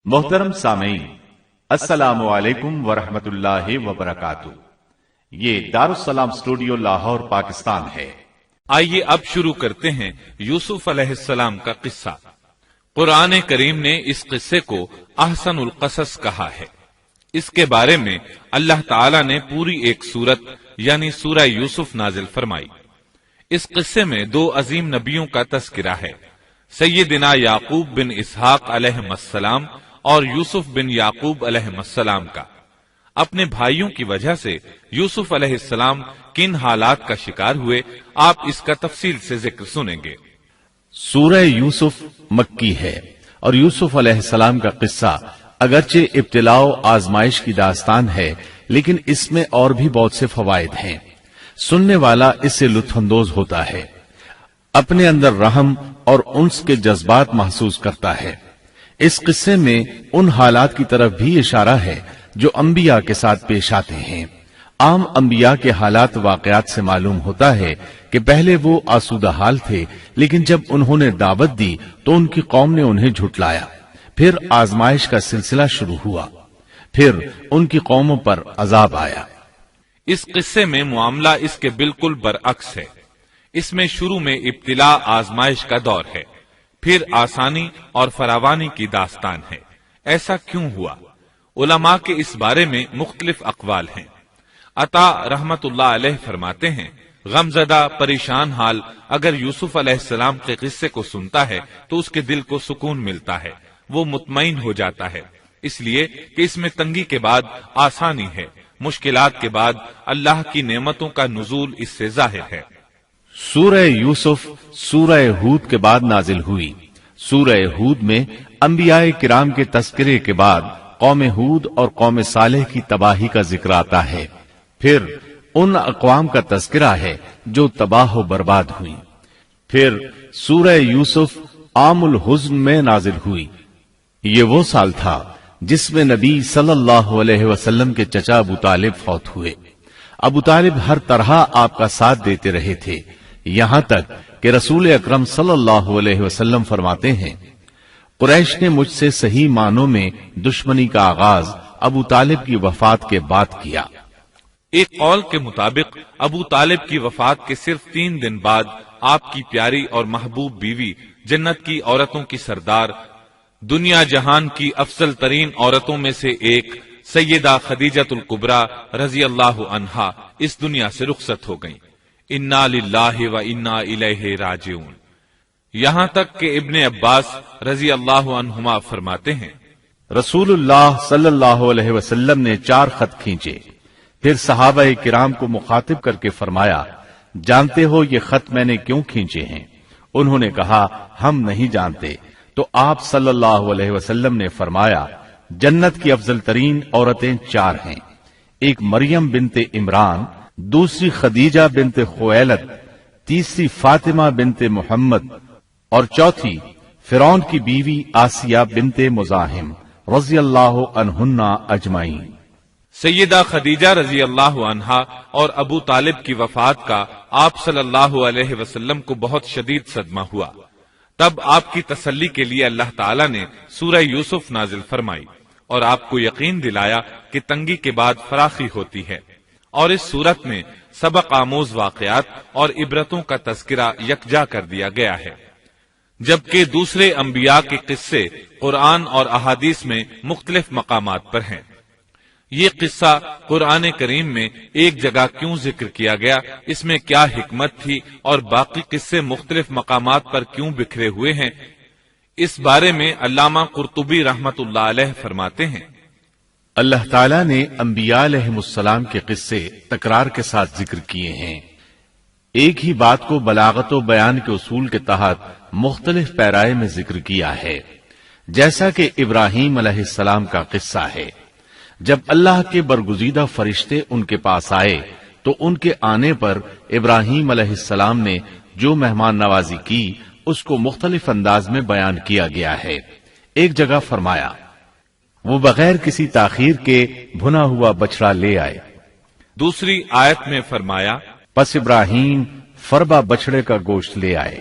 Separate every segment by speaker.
Speaker 1: محترم سامعین، السلام علیکم ورحمۃ اللہ وبرکاتہ۔ یہ دارالسلام اسٹوڈیو لاہور پاکستان ہے۔
Speaker 2: آئیے اب شروع کرتے ہیں یوسف علیہ السلام کا قصہ۔ قرآن کریم نے اس قصے کو احسن القصص کہا ہے۔ اس کے بارے میں اللہ تعالی نے پوری ایک سورت یعنی سورہ یوسف نازل فرمائی۔ اس قصے میں دو عظیم نبیوں کا تذکرہ ہے، سیدنا یعقوب بن اسحاق علیہ السلام اور یوسف بن یعقوب علیہ السلام کا۔ اپنے بھائیوں کی وجہ سے یوسف علیہ السلام کن حالات کا شکار ہوئے، آپ اس کا تفصیل سے ذکر سنیں گے۔
Speaker 1: سورہ یوسف مکی ہے اور یوسف علیہ السلام کا قصہ اگرچہ ابتلاء و آزمائش کی داستان ہے، لیکن اس میں اور بھی بہت سے فوائد ہیں۔ سننے والا اس سے لطف اندوز ہوتا ہے، اپنے اندر رحم اور انس کے جذبات محسوس کرتا ہے۔ اس قصے میں ان حالات کی طرف بھی اشارہ ہے جو انبیاء کے ساتھ پیش آتے ہیں۔ عام انبیاء کے حالات واقعات سے معلوم ہوتا ہے کہ پہلے وہ آسودہ حال تھے، لیکن جب انہوں نے دعوت دی تو ان کی قوم نے انہیں جھٹلایا، پھر آزمائش کا سلسلہ شروع ہوا، پھر ان کی قوموں پر عذاب آیا۔
Speaker 2: اس قصے میں معاملہ اس کے بالکل برعکس ہے۔ اس میں شروع میں ابتلاء آزمائش کا دور ہے، پھر آسانی اور فراوانی کی داستان ہے۔ ایسا کیوں ہوا؟ علماء کے اس بارے میں مختلف اقوال ہیں۔ عطا رحمت اللہ علیہ فرماتے ہیں، غمزدہ پریشان حال اگر یوسف علیہ السلام کے قصے کو سنتا ہے تو اس کے دل کو سکون ملتا ہے، وہ مطمئن ہو جاتا ہے، اس لیے کہ اس میں تنگی کے بعد آسانی ہے، مشکلات کے بعد اللہ کی نعمتوں کا نزول اس سے ظاہر ہے۔
Speaker 1: سورہ یوسف سورہ ہود کے بعد نازل ہوئی۔ سورہ ہود میں انبیاء کرام کے تذکرے کے بعد قوم ہود اور قوم صالح کی تباہی کا ذکر آتا ہے، پھر ان اقوام کا تذکرہ ہے جو تباہ و برباد ہوئی۔ پھر سورہ یوسف عام الحزن میں نازل ہوئی۔ یہ وہ سال تھا جس میں نبی صلی اللہ علیہ وسلم کے چچا ابو طالب فوت ہوئے۔ ابو طالب ہر طرح آپ کا ساتھ دیتے رہے تھے، یہاں تک کہ رسول اکرم صلی اللہ علیہ وسلم فرماتے ہیں، قریش نے مجھ سے صحیح معنوں میں دشمنی کا آغاز ابو طالب کی وفات کے بعد کیا۔
Speaker 2: ایک قول کے مطابق ابو طالب کی وفات کے صرف 3 دن بعد آپ کی پیاری اور محبوب بیوی، جنت کی عورتوں کی سردار، دنیا جہان کی افضل ترین عورتوں میں سے ایک سیدہ خدیجۃ الکبریٰ رضی اللہ عنہا اس دنیا سے رخصت ہو گئیں۔ انا للہ و انا الیہ راجعون۔ یہاں تک کہ ابن عباس رضی اللہ عنہما فرماتے ہیں،
Speaker 1: رسول اللہ صلی اللہ علیہ وسلم نے 4 خط کھینچے، پھر صحابہ کرام کو مخاطب کر کے فرمایا، جانتے ہو یہ خط میں نے کیوں کھینچے ہیں؟ انہوں نے کہا، ہم نہیں جانتے۔ تو آپ صلی اللہ علیہ وسلم نے فرمایا، جنت کی افضل ترین عورتیں 4 ہیں، ایک مریم بنت عمران، دوسری خدیجہ بنت خویلد، تیسری فاطمہ بنت محمد اور چوتھی فرعون کی بیوی آسیہ بنت مزاحم رضی اللہ عنہن اجمعین۔
Speaker 2: سیدہ خدیجہ رضی اللہ عنہا اور ابو طالب کی وفات کا آپ صلی اللہ علیہ وسلم کو بہت شدید صدمہ ہوا۔ تب آپ کی تسلی کے لیے اللہ تعالی نے سورہ یوسف نازل فرمائی اور آپ کو یقین دلایا کہ تنگی کے بعد فراخی ہوتی ہے، اور اس صورت میں سبق آموز واقعات اور عبرتوں کا تذکرہ یکجا کر دیا گیا ہے، جبکہ دوسرے انبیاء کے قصے قرآن اور احادیث میں مختلف مقامات پر ہیں۔ یہ قصہ قرآن کریم میں ایک جگہ کیوں ذکر کیا گیا، اس میں کیا حکمت تھی، اور باقی قصے مختلف مقامات پر کیوں بکھرے ہوئے ہیں، اس بارے میں علامہ قرطبی رحمت اللہ علیہ فرماتے ہیں،
Speaker 1: اللہ تعالیٰ نے انبیاء علیہ السلام کے قصے تکرار کے ساتھ ذکر کیے ہیں۔ ایک ہی بات کو بلاغت و بیان کے اصول کے تحت مختلف پیرائے میں ذکر کیا ہے، جیسا کہ ابراہیم علیہ السلام کا قصہ ہے۔ جب اللہ کے برگزیدہ فرشتے ان کے پاس آئے تو ان کے آنے پر ابراہیم علیہ السلام نے جو مہمان نوازی کی اس کو مختلف انداز میں بیان کیا گیا ہے۔ ایک جگہ فرمایا، وہ بغیر کسی تاخیر کے بھنا ہوا بچڑا لے آئے۔ دوسری آیت میں فرمایا، پس ابراہیم فربا بچڑے کا گوشت لے آئے۔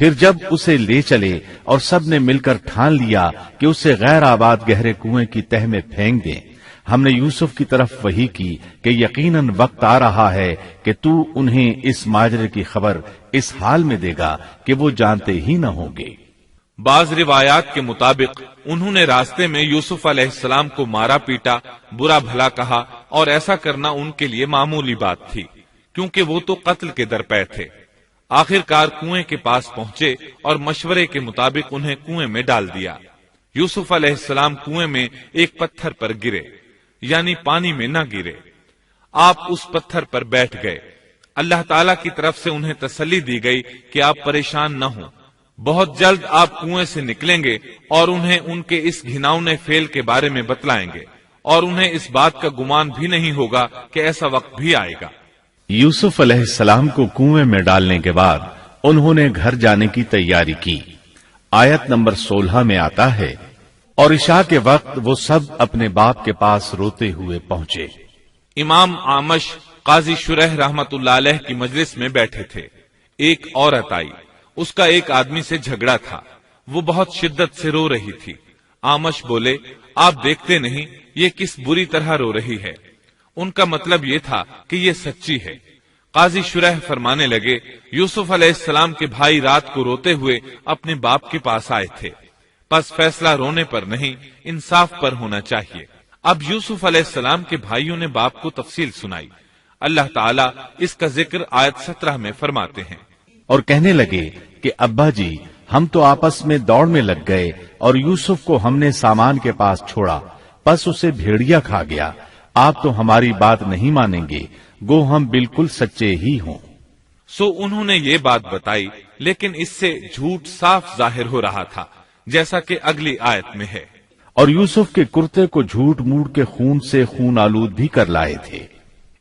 Speaker 1: پھر جب اسے لے چلے اور سب نے مل کر ٹھان لیا کہ اسے غیر آباد گہرے کنویں کی تہ میں پھینک دیں، ہم نے یوسف کی طرف وحی کی کہ یقیناً وقت آ رہا ہے کہ تو انہیں اس ماجرے کی خبر اس حال میں دے گا کہ وہ جانتے ہی نہ ہوں گے۔
Speaker 2: بعض روایات کے مطابق انہوں نے راستے میں یوسف علیہ السلام کو مارا پیٹا، برا بھلا کہا، اور ایسا کرنا ان کے لیے معمولی بات تھی کیونکہ وہ تو قتل کے درپے تھے۔ آخر کار کنویں کے پاس پہنچے اور مشورے کے مطابق انہیں کنویں میں ڈال دیا۔ یوسف علیہ السلام کنویں میں ایک پتھر پر گرے، یعنی پانی میں نہ گرے، آپ اس پتھر پر بیٹھ گئے۔ اللہ تعالی کی طرف سے انہیں تسلی دی گئی کہ آپ پریشان نہ ہوں، بہت جلد آپ کنویں سے نکلیں گے اور انہیں ان کے اس گھناؤنے فعل کے بارے میں بتلائیں گے، اور انہیں اس بات کا گمان بھی نہیں ہوگا کہ ایسا وقت بھی آئے گا۔
Speaker 1: یوسف علیہ السلام کو کنویں میں ڈالنے کے بعد انہوں نے گھر جانے کی تیاری کی۔ آیت نمبر 16 میں آتا ہے، اور عشاء کے وقت وہ سب اپنے باپ کے پاس روتے ہوئے پہنچے۔
Speaker 2: امام اعمش قاضی شریح رحمت اللہ علیہ کی مجلس میں بیٹھے تھے۔ ایک عورت آئی، اس کا ایک آدمی سے جھگڑا تھا، وہ بہت شدت سے رو رہی تھی۔ اعمش بولے، آپ دیکھتے نہیں یہ کس بری طرح رو رہی ہے؟ ان کا مطلب یہ تھا کہ یہ سچی ہے۔ قاضی شریح فرمانے لگے، یوسف علیہ السلام کے بھائی رات کو روتے ہوئے اپنے باپ کے پاس آئے تھے، پس فیصلہ رونے پر نہیں انصاف پر ہونا چاہیے۔ اب یوسف علیہ السلام کے بھائیوں نے باپ کو تفصیل سنائی۔ اللہ تعالیٰ اس کا ذکر آیت 17 میں فرماتے ہیں،
Speaker 1: اور کہنے لگے کہ ابا جی، ہم تو آپس میں دوڑ میں لگ گئے اور یوسف کو ہم نے سامان کے پاس چھوڑا، پس اسے بھیڑیا کھا گیا۔ آپ تو ہماری بات نہیں مانیں گے، گو ہم بالکل سچے ہی ہوں۔
Speaker 2: سو انہوں نے یہ بات بتائی، لیکن اس سے جھوٹ صاف ظاہر ہو رہا تھا، جیسا کہ اگلی آیت میں ہے۔
Speaker 1: اور یوسف کے کرتے کو جھوٹ موڑ کے خون سے خون آلود بھی کر لائے تھے۔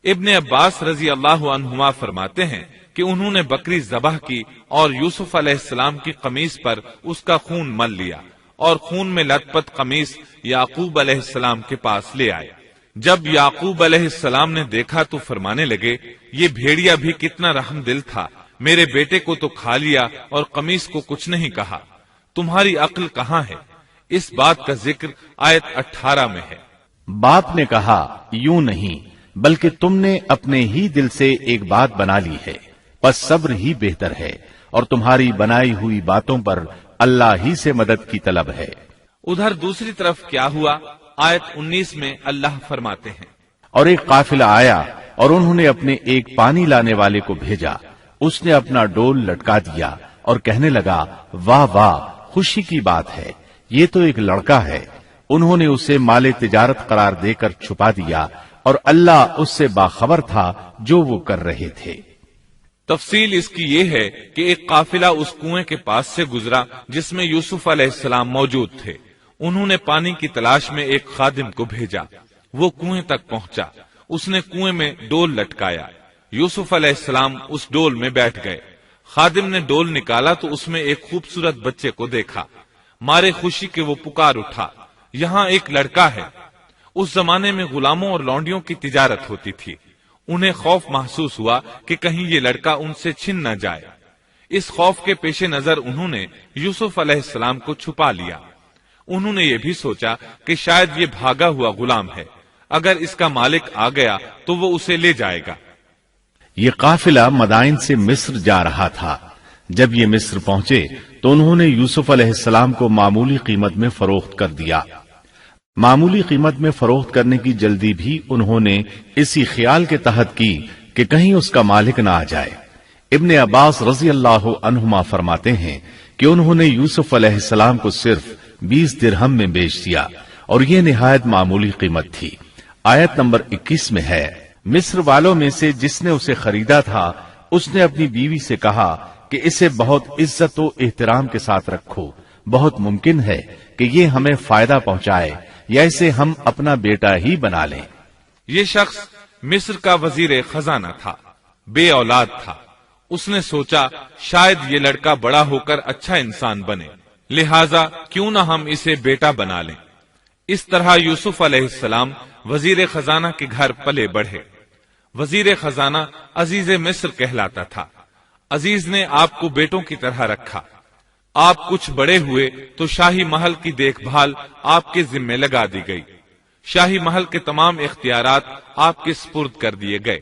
Speaker 2: ابن عباس رضی اللہ عنہما فرماتے ہیں کہ انہوں نے بکری ذبح کی اور یوسف علیہ السلام کی قمیص پر اس کا خون مل لیا، اور خون میں لت پت قمیص یعقوب علیہ السلام کے پاس لے آئے۔ جب یعقوب علیہ السلام نے دیکھا تو فرمانے لگے، یہ بھیڑیا بھی کتنا رحم دل تھا، میرے بیٹے کو تو کھا لیا اور قمیص کو کچھ نہیں کہا، تمہاری عقل کہاں ہے؟ اس بات کا ذکر آیت 18 میں ہے۔
Speaker 1: باپ نے کہا، یوں نہیں، بلکہ تم نے اپنے ہی دل سے ایک بات بنا لی ہے، بس صبر ہی بہتر ہے، اور تمہاری بنائی ہوئی باتوں پر اللہ ہی سے مدد کی طلب ہے۔
Speaker 2: ادھر دوسری طرف کیا ہوا؟ آیت 19 میں اللہ فرماتے ہیں،
Speaker 1: اور ایک قافلہ آیا اور انہوں نے اپنے ایک پانی لانے والے کو بھیجا، اس نے اپنا ڈول لٹکا دیا اور کہنے لگا، واہ واہ، خوشی کی بات ہے، یہ تو ایک لڑکا ہے۔ انہوں نے اسے مال تجارت قرار دے کر چھپا دیا، اور اللہ اس سے باخبر تھا جو وہ کر رہے تھے۔
Speaker 2: تفصیل اس کی یہ ہے کہ ایک قافلہ اس کنویں کے پاس سے گزرا جس میں یوسف علیہ السلام موجود تھے۔ انہوں نے پانی کی تلاش میں ایک خادم کو بھیجا، وہ کنویں تک پہنچا، اس نے کنویں میں ڈول لٹکایا، یوسف علیہ السلام اس ڈول میں بیٹھ گئے۔ خادم نے ڈول نکالا تو اس میں ایک خوبصورت بچے کو دیکھا، مارے خوشی کے وہ پکار اٹھا، یہاں ایک لڑکا ہے۔ اس زمانے میں غلاموں اور لونڈیوں کی تجارت ہوتی تھی، انہیں خوف محسوس ہوا کہ کہیں یہ لڑکا ان سے چھن نہ جائے۔ اس خوف کے پیش نظر انہوں نے یوسف علیہ السلام کو چھپا لیا۔ انہوں نے یہ بھی سوچا کہ شاید یہ بھاگا ہوا غلام ہے، اگر اس کا مالک آ گیا تو وہ اسے لے جائے گا۔
Speaker 1: یہ قافلہ مدائن سے مصر جا رہا تھا۔ جب یہ مصر پہنچے تو انہوں نے یوسف علیہ السلام کو معمولی قیمت میں فروخت کر دیا۔ معمولی قیمت میں فروخت کرنے کی جلدی بھی انہوں نے اسی خیال کے تحت کی کہ کہیں اس کا مالک نہ آ جائے۔ ابن عباس رضی اللہ عنہما فرماتے ہیں کہ انہوں نے یوسف علیہ السلام کو صرف 20 درہم میں بیچ دیا، اور یہ نہایت معمولی قیمت تھی۔ آیت نمبر 21 میں ہے، مصر والوں میں سے جس نے اسے خریدا تھا اس نے اپنی بیوی سے کہا کہ اسے بہت عزت و احترام کے ساتھ رکھو، بہت ممکن ہے کہ یہ ہمیں فائدہ پہنچائے یا اسے ہم اپنا بیٹا ہی بنا لیں۔
Speaker 2: یہ شخص مصر کا وزیر خزانہ تھا، بے اولاد تھا۔ اس نے سوچا شاید یہ لڑکا بڑا ہو کر اچھا انسان بنے، لہذا کیوں نہ ہم اسے بیٹا بنا لیں۔ اس طرح یوسف علیہ السلام وزیر خزانہ کے گھر پلے بڑھے۔ وزیر خزانہ عزیز مصر کہلاتا تھا۔ عزیز نے آپ کو بیٹوں کی طرح رکھا، آپ کچھ بڑے ہوئے تو شاہی محل کی دیکھ بھال آپ کے ذمے لگا دی گئی، شاہی محل کے تمام اختیارات آپ کے سپرد کر دیے گئے۔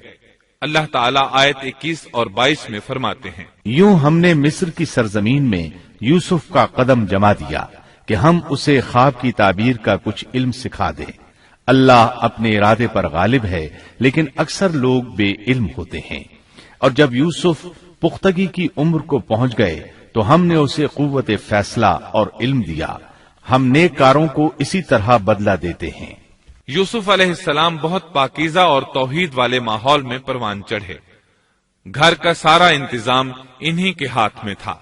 Speaker 2: اللہ تعالیٰ آیت 21 اور 22 میں فرماتے ہیں،
Speaker 1: یوں ہم نے مصر کی سرزمین میں یوسف کا قدم جما دیا کہ ہم اسے خواب کی تعبیر کا کچھ علم سکھا دیں۔ اللہ اپنے ارادے پر غالب ہے، لیکن اکثر لوگ بے علم ہوتے ہیں۔ اور جب یوسف پختگی کی عمر کو پہنچ گئے تو ہم نے اسے قوت فیصلہ اور علم دیا۔ ہم نیک کاروں کو اسی طرح بدلہ دیتے ہیں۔
Speaker 2: یوسف علیہ السلام بہت پاکیزہ اور توحید والے ماحول میں پروان چڑھے، گھر کا سارا انتظام انہی کے ہاتھ میں تھا۔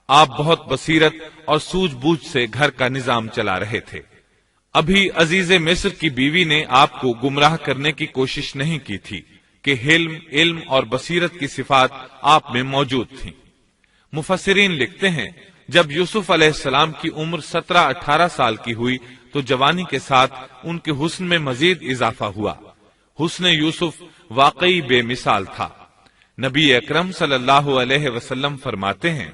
Speaker 2: آپ بہت بصیرت اور سوجھ بوجھ سے گھر کا نظام چلا رہے تھے۔ ابھی عزیز مصر کی بیوی نے آپ کو گمراہ کرنے کی کوشش نہیں کی تھی کہ حلم، علم اور بصیرت کی صفات آپ میں موجود تھیں۔ مفسرین لکھتے ہیں، جب یوسف علیہ السلام کی عمر 17-18 سال کی ہوئی تو جوانی کے ساتھ ان کے حسن میں مزید اضافہ ہوا۔ حسن یوسف واقعی بے مثال تھا۔ نبی اکرم صلی اللہ علیہ وسلم فرماتے ہیں،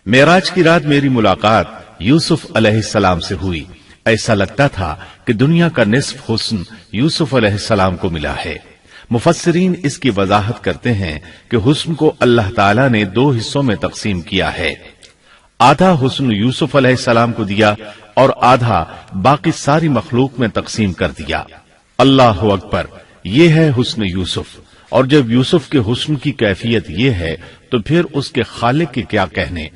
Speaker 1: معراج کی رات میری ملاقات یوسف علیہ السلام سے ہوئی، ایسا لگتا تھا کہ دنیا کا نصف حسن یوسف علیہ السلام کو ملا ہے۔ مفسرین اس کی وضاحت کرتے ہیں کہ حسن کو اللہ تعالیٰ نے 2 حصوں میں تقسیم کیا ہے، آدھا حسن یوسف علیہ السلام کو دیا اور آدھا باقی ساری مخلوق میں تقسیم کر دیا۔ اللہ اکبر، یہ ہے حسن یوسف۔ اور جب یوسف کے حسن کی کیفیت یہ ہے تو پھر اس کے خالق کے کیا کہنے۔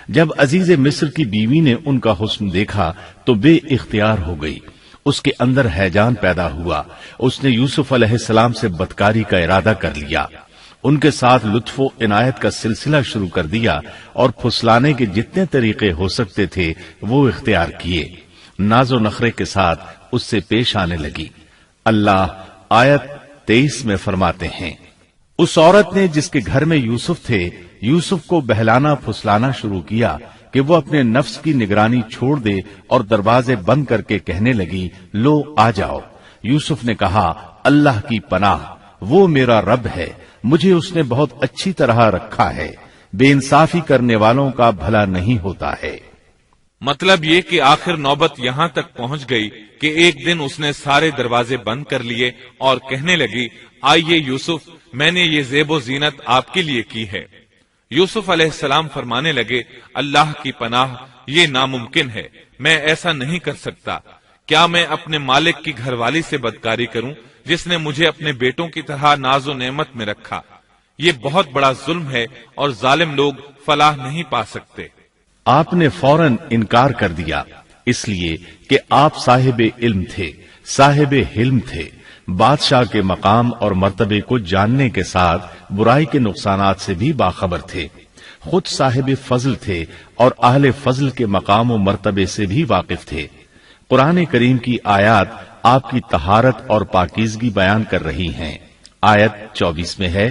Speaker 1: جب عزیز مصر کی بیوی نے ان کا حسن دیکھا تو بے اختیار ہو گئی، اس کے اندر ہیجان پیدا ہوا۔ اس نے یوسف علیہ السلام سے بدکاری کا ارادہ کر لیا، ان کے ساتھ لطف و عنایت کا سلسلہ شروع کر دیا اور پھسلانے کے جتنے طریقے ہو سکتے تھے وہ اختیار کیے۔ ناز و نخرے کے ساتھ اس سے پیش آنے لگی۔ اللہ آیت 23 میں فرماتے ہیں، اس عورت نے جس کے گھر میں یوسف تھے یوسف کو بہلانا پھسلانا شروع کیا کہ وہ اپنے نفس کی نگرانی چھوڑ دے اور دروازے بند کر کے کہنے لگی، لو آ جاؤ۔ یوسف نے کہا، اللہ کی پناہ، وہ میرا رب ہے، مجھے اس نے بہت اچھی طرح رکھا ہے، بے انصافی کرنے والوں کا بھلا نہیں ہوتا ہے۔
Speaker 2: مطلب یہ کہ آخر نوبت یہاں تک پہنچ گئی کہ ایک دن اس نے سارے دروازے بند کر لیے اور کہنے لگی، آئیے یوسف، میں نے یہ زیب و زینت آپ کے لیے کی ہے۔ یوسف علیہ السلام فرمانے لگے، اللہ کی پناہ، یہ ناممکن ہے، میں ایسا نہیں کر سکتا۔ کیا میں اپنے مالک کی گھر والی سے بدکاری کروں جس نے مجھے اپنے بیٹوں کی طرح ناز و نعمت میں رکھا؟ یہ بہت بڑا ظلم ہے اور ظالم لوگ فلاح نہیں پا سکتے۔
Speaker 1: آپ نے فوراً انکار کر دیا، اس لیے کہ آپ صاحب علم تھے، صاحب حلم تھے، بادشاہ کے مقام اور مرتبے کو جاننے کے ساتھ برائی کے نقصانات سے بھی باخبر تھے، خود صاحب فضل تھے اور اہل فضل کے مقام و مرتبے سے بھی واقف تھے۔ قرآن کریم کی آیات آپ کی طہارت اور پاکیزگی بیان کر رہی ہیں۔ آیت 24 میں ہے،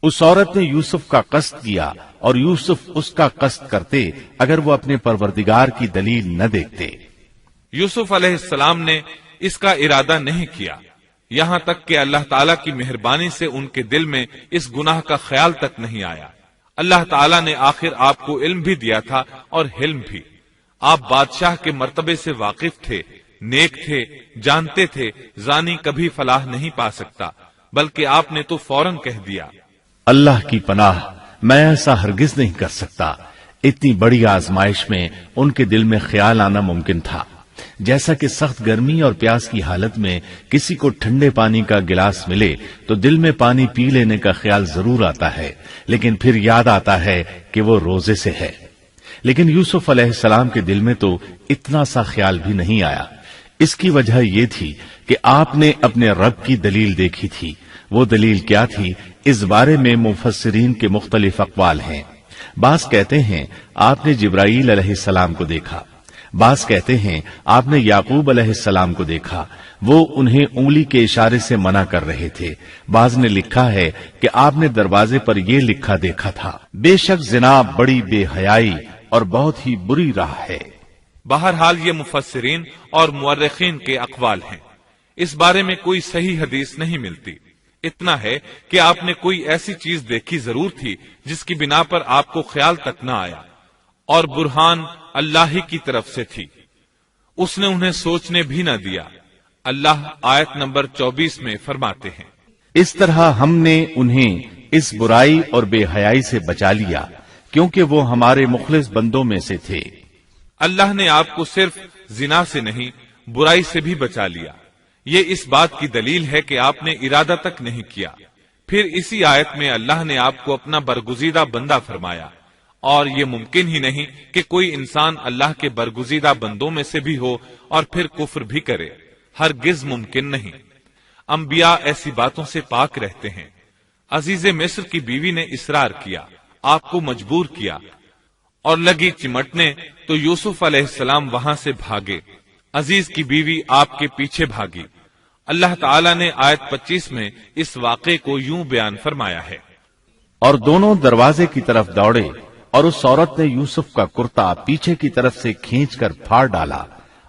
Speaker 1: اس عورت نے یوسف کا قصد کیا اور یوسف اس کا قصد کرتے اگر وہ اپنے پروردگار کی دلیل نہ دیکھتے۔
Speaker 2: یوسف علیہ السلام نے اس کا ارادہ نہیں کیا، یہاں تک کہ اللہ تعالیٰ کی مہربانی سے ان کے دل میں اس گناہ کا خیال تک نہیں آیا۔ اللہ تعالیٰ نے آخر آپ کو علم بھی دیا تھا اور حلم بھی۔ آپ بادشاہ کے مرتبے سے واقف تھے، نیک تھے، جانتے تھے زانی کبھی فلاح نہیں پا سکتا، بلکہ آپ نے تو فوراً کہہ دیا،
Speaker 1: اللہ کی پناہ، میں ایسا ہرگز نہیں کر سکتا۔ اتنی بڑی آزمائش میں ان کے دل میں خیال آنا ممکن تھا، جیسا کہ سخت گرمی اور پیاس کی حالت میں کسی کو ٹھنڈے پانی کا گلاس ملے تو دل میں پانی پی لینے کا خیال ضرور آتا ہے، لیکن پھر یاد آتا ہے کہ وہ روزے سے ہے۔ لیکن یوسف علیہ السلام کے دل میں تو اتنا سا خیال بھی نہیں آیا۔ اس کی وجہ یہ تھی کہ آپ نے اپنے رب کی دلیل دیکھی تھی۔ وہ دلیل کیا تھی، اس بارے میں مفسرین کے مختلف اقوال ہیں۔ بعض کہتے ہیں آپ نے جبرائیل علیہ السلام کو دیکھا، بعض کہتے ہیں آپ نے یعقوب علیہ السلام کو دیکھا، وہ انہیں انگلی کے اشارے سے منع کر رہے تھے۔ بعض نے لکھا ہے کہ آپ نے دروازے پر یہ لکھا دیکھا تھا، بے شک زنا بڑی بے حیائی اور بہت ہی بری راہ ہے۔
Speaker 2: بہرحال یہ مفسرین اور مورخین کے اقوال ہیں، اس بارے میں کوئی صحیح حدیث نہیں ملتی۔ اتنا ہے کہ آپ نے کوئی ایسی چیز دیکھی ضرور تھی جس کی بنا پر آپ کو خیال تک نہ آیا، اور برہان اللہ ہی کی طرف سے تھی، اس نے انہیں سوچنے بھی نہ دیا۔ اللہ آیت نمبر 24 میں فرماتے ہیں،
Speaker 1: اس طرح ہم نے انہیں اس برائی اور بے حیائی سے بچا لیا کیونکہ وہ ہمارے مخلص بندوں میں سے تھے۔
Speaker 2: اللہ نے آپ کو صرف زنا سے نہیں برائی سے بھی بچا لیا۔ یہ اس بات کی دلیل ہے کہ آپ نے ارادہ تک نہیں کیا۔ پھر اسی آیت میں اللہ نے آپ کو اپنا برگزیدہ بندہ فرمایا، اور یہ ممکن ہی نہیں کہ کوئی انسان اللہ کے برگزیدہ بندوں میں سے بھی ہو اور پھر کفر بھی کرے، ہرگز ممکن نہیں۔ انبیاء ایسی باتوں سے پاک رہتے ہیں۔ عزیز مصر کی بیوی نے اصرار کیا، آپ کو مجبور کیا، اور لگی چمٹنے تو یوسف علیہ السلام وہاں سے بھاگے۔ عزیز کی بیوی آپ کے پیچھے بھاگی۔ اللہ تعالیٰ نے آیت 25 میں اس واقعے کو یوں بیان فرمایا ہے،
Speaker 1: اور دونوں دروازے کی طرف دوڑے، اور اس عورت نے یوسف کا کرتا پیچھے کی طرف سے کھینچ کر پھاڑ ڈالا،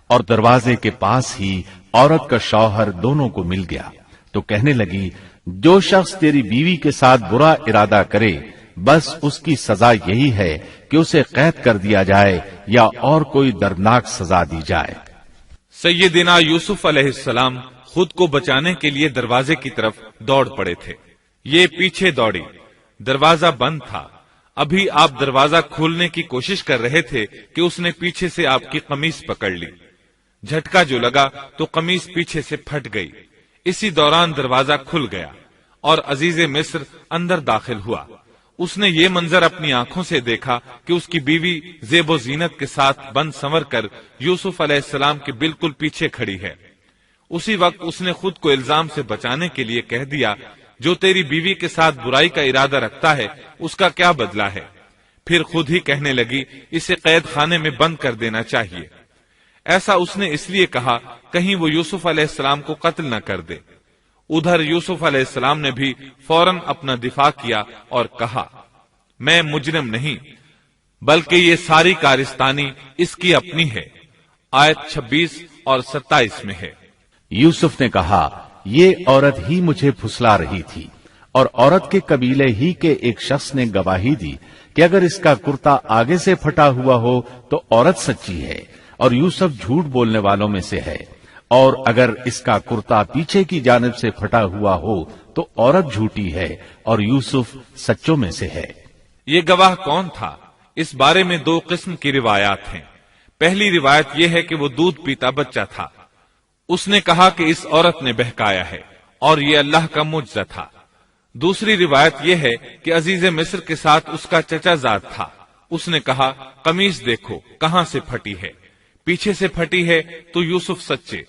Speaker 1: اور دروازے کے پاس ہی عورت کا شوہر دونوں کو مل گیا، تو کہنے لگی، جو شخص تیری بیوی کے ساتھ برا ارادہ کرے بس اس کی سزا یہی ہے کہ اسے قید کر دیا جائے یا اور کوئی دردناک سزا دی جائے۔
Speaker 2: سیدنا یوسف علیہ السلام خود کو بچانے کے لیے دروازے کی طرف دوڑ پڑے تھے۔ یہ پیچھے دوڑی، دروازہ بند تھا۔ ابھی آپ دروازہ کھولنے کی کوشش کر رہے تھے کہ اس نے پیچھے سے آپ کی قمیص پکڑ لی۔ جھٹکا جو لگا تو قمیص پیچھے سے پھٹ گئی۔ اسی دوران دروازہ کھل گیا اور عزیز مصر اندر داخل ہوا۔ اس نے یہ منظر اپنی آنکھوں سے دیکھا کہ اس کی بیوی زیب و زینت کے ساتھ بند سنور کر یوسف علیہ السلام کے بالکل پیچھے کھڑی ہے۔ اسی وقت اس نے خود کو الزام سے بچانے کے لیے کہہ دیا، جو تیری بیوی کے ساتھ برائی کا ارادہ رکھتا ہے اس کا کیا بدلہ ہے؟ پھر خود ہی کہنے لگی، اسے قید خانے میں بند کر دینا چاہیے۔ ایسا اس نے اس لیے کہا کہیں وہ یوسف علیہ السلام کو قتل نہ کر دے۔ ادھر یوسف علیہ السلام نے بھی فوراً اپنا دفاع کیا اور کہا، میں مجرم نہیں بلکہ یہ ساری کارستانی اس کی اپنی ہے۔ آیت 26 اور 27 میں ہے۔
Speaker 1: یوسف نے کہا، یہ عورت ہی مجھے پھسلا رہی تھی، اور عورت کے قبیلے ہی کے ایک شخص نے گواہی دی کہ اگر اس کا کرتا آگے سے پھٹا ہوا ہو تو عورت سچی ہے اور یوسف جھوٹ بولنے والوں میں سے ہے، اور اگر اس کا کرتا پیچھے کی جانب سے پھٹا ہوا ہو تو عورت جھوٹی ہے اور یوسف سچوں میں سے ہے۔
Speaker 2: یہ گواہ کون تھا؟ اس بارے میں دو قسم کی روایات ہیں۔ پہلی روایت یہ ہے کہ وہ دودھ پیتا بچہ تھا۔ اس نے کہا کہ اس عورت نے بہکایا ہے اور یہ اللہ کا معجزہ تھا۔ دوسری روایت یہ ہے کہ عزیز مصر کے ساتھ اس کا چچا زاد تھا۔ اس نے کہا، قمیص دیکھو کہاں سے پھٹی ہے، پیچھے سے پھٹی ہے تو یوسف سچے،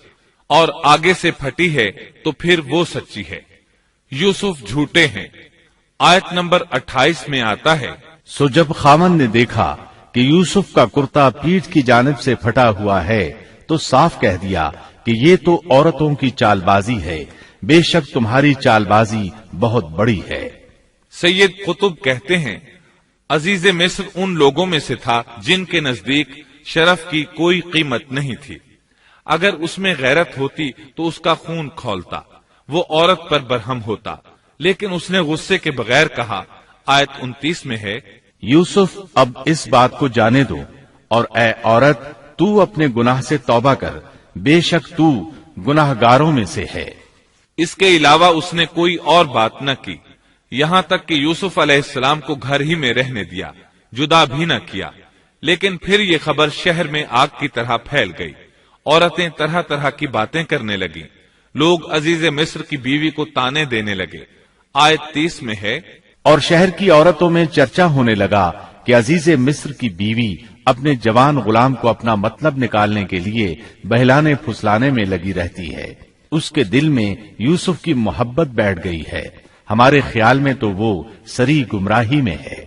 Speaker 2: اور آگے سے پھٹی ہے تو پھر وہ سچی ہے، یوسف جھوٹے ہیں۔ آیت نمبر 28 میں آتا ہے،
Speaker 1: سو جب خاوند نے دیکھا کہ یوسف کا کرتا پیٹھ کی جانب سے پھٹا ہوا ہے تو صاف کہہ دیا کہ یہ تو عورتوں کی چال بازی ہے، بے شک تمہاری چال بازی بہت بڑی ہے۔
Speaker 2: سید قطب کہتے ہیں، عزیز مصر ان لوگوں میں سے تھا جن کے نزدیک شرف کی کوئی قیمت نہیں تھی۔ اگر اس میں غیرت ہوتی تو اس کا خون کھولتا، وہ عورت پر برہم ہوتا، لیکن اس نے غصے کے بغیر کہا۔ آیت 29 میں ہے،
Speaker 1: یوسف اب اس بات کو جانے دو، اور اے عورت تو اپنے گناہ سے توبہ کر، بے شک تو گناہ گاروں میں سے ہے۔
Speaker 2: اس کے علاوہ اس نے کوئی اور بات نہ کی، یہاں تک کہ یوسف علیہ السلام کو گھر ہی میں رہنے دیا، جدا بھی نہ کیا۔ لیکن پھر یہ خبر شہر میں آگ کی طرح پھیل گئی، عورتیں طرح طرح کی باتیں کرنے لگیں، لوگ عزیز مصر کی بیوی کو تانے دینے لگے۔ آیت 30 میں ہے،
Speaker 1: اور شہر کی عورتوں میں چرچا ہونے لگا کہ عزیز مصر کی بیوی اپنے جوان غلام کو اپنا مطلب نکالنے کے لیے بہلانے پھسلانے میں لگی رہتی ہے، اس کے دل میں یوسف کی محبت بیٹھ گئی ہے، ہمارے خیال میں تو وہ سری گمراہی میں ہے۔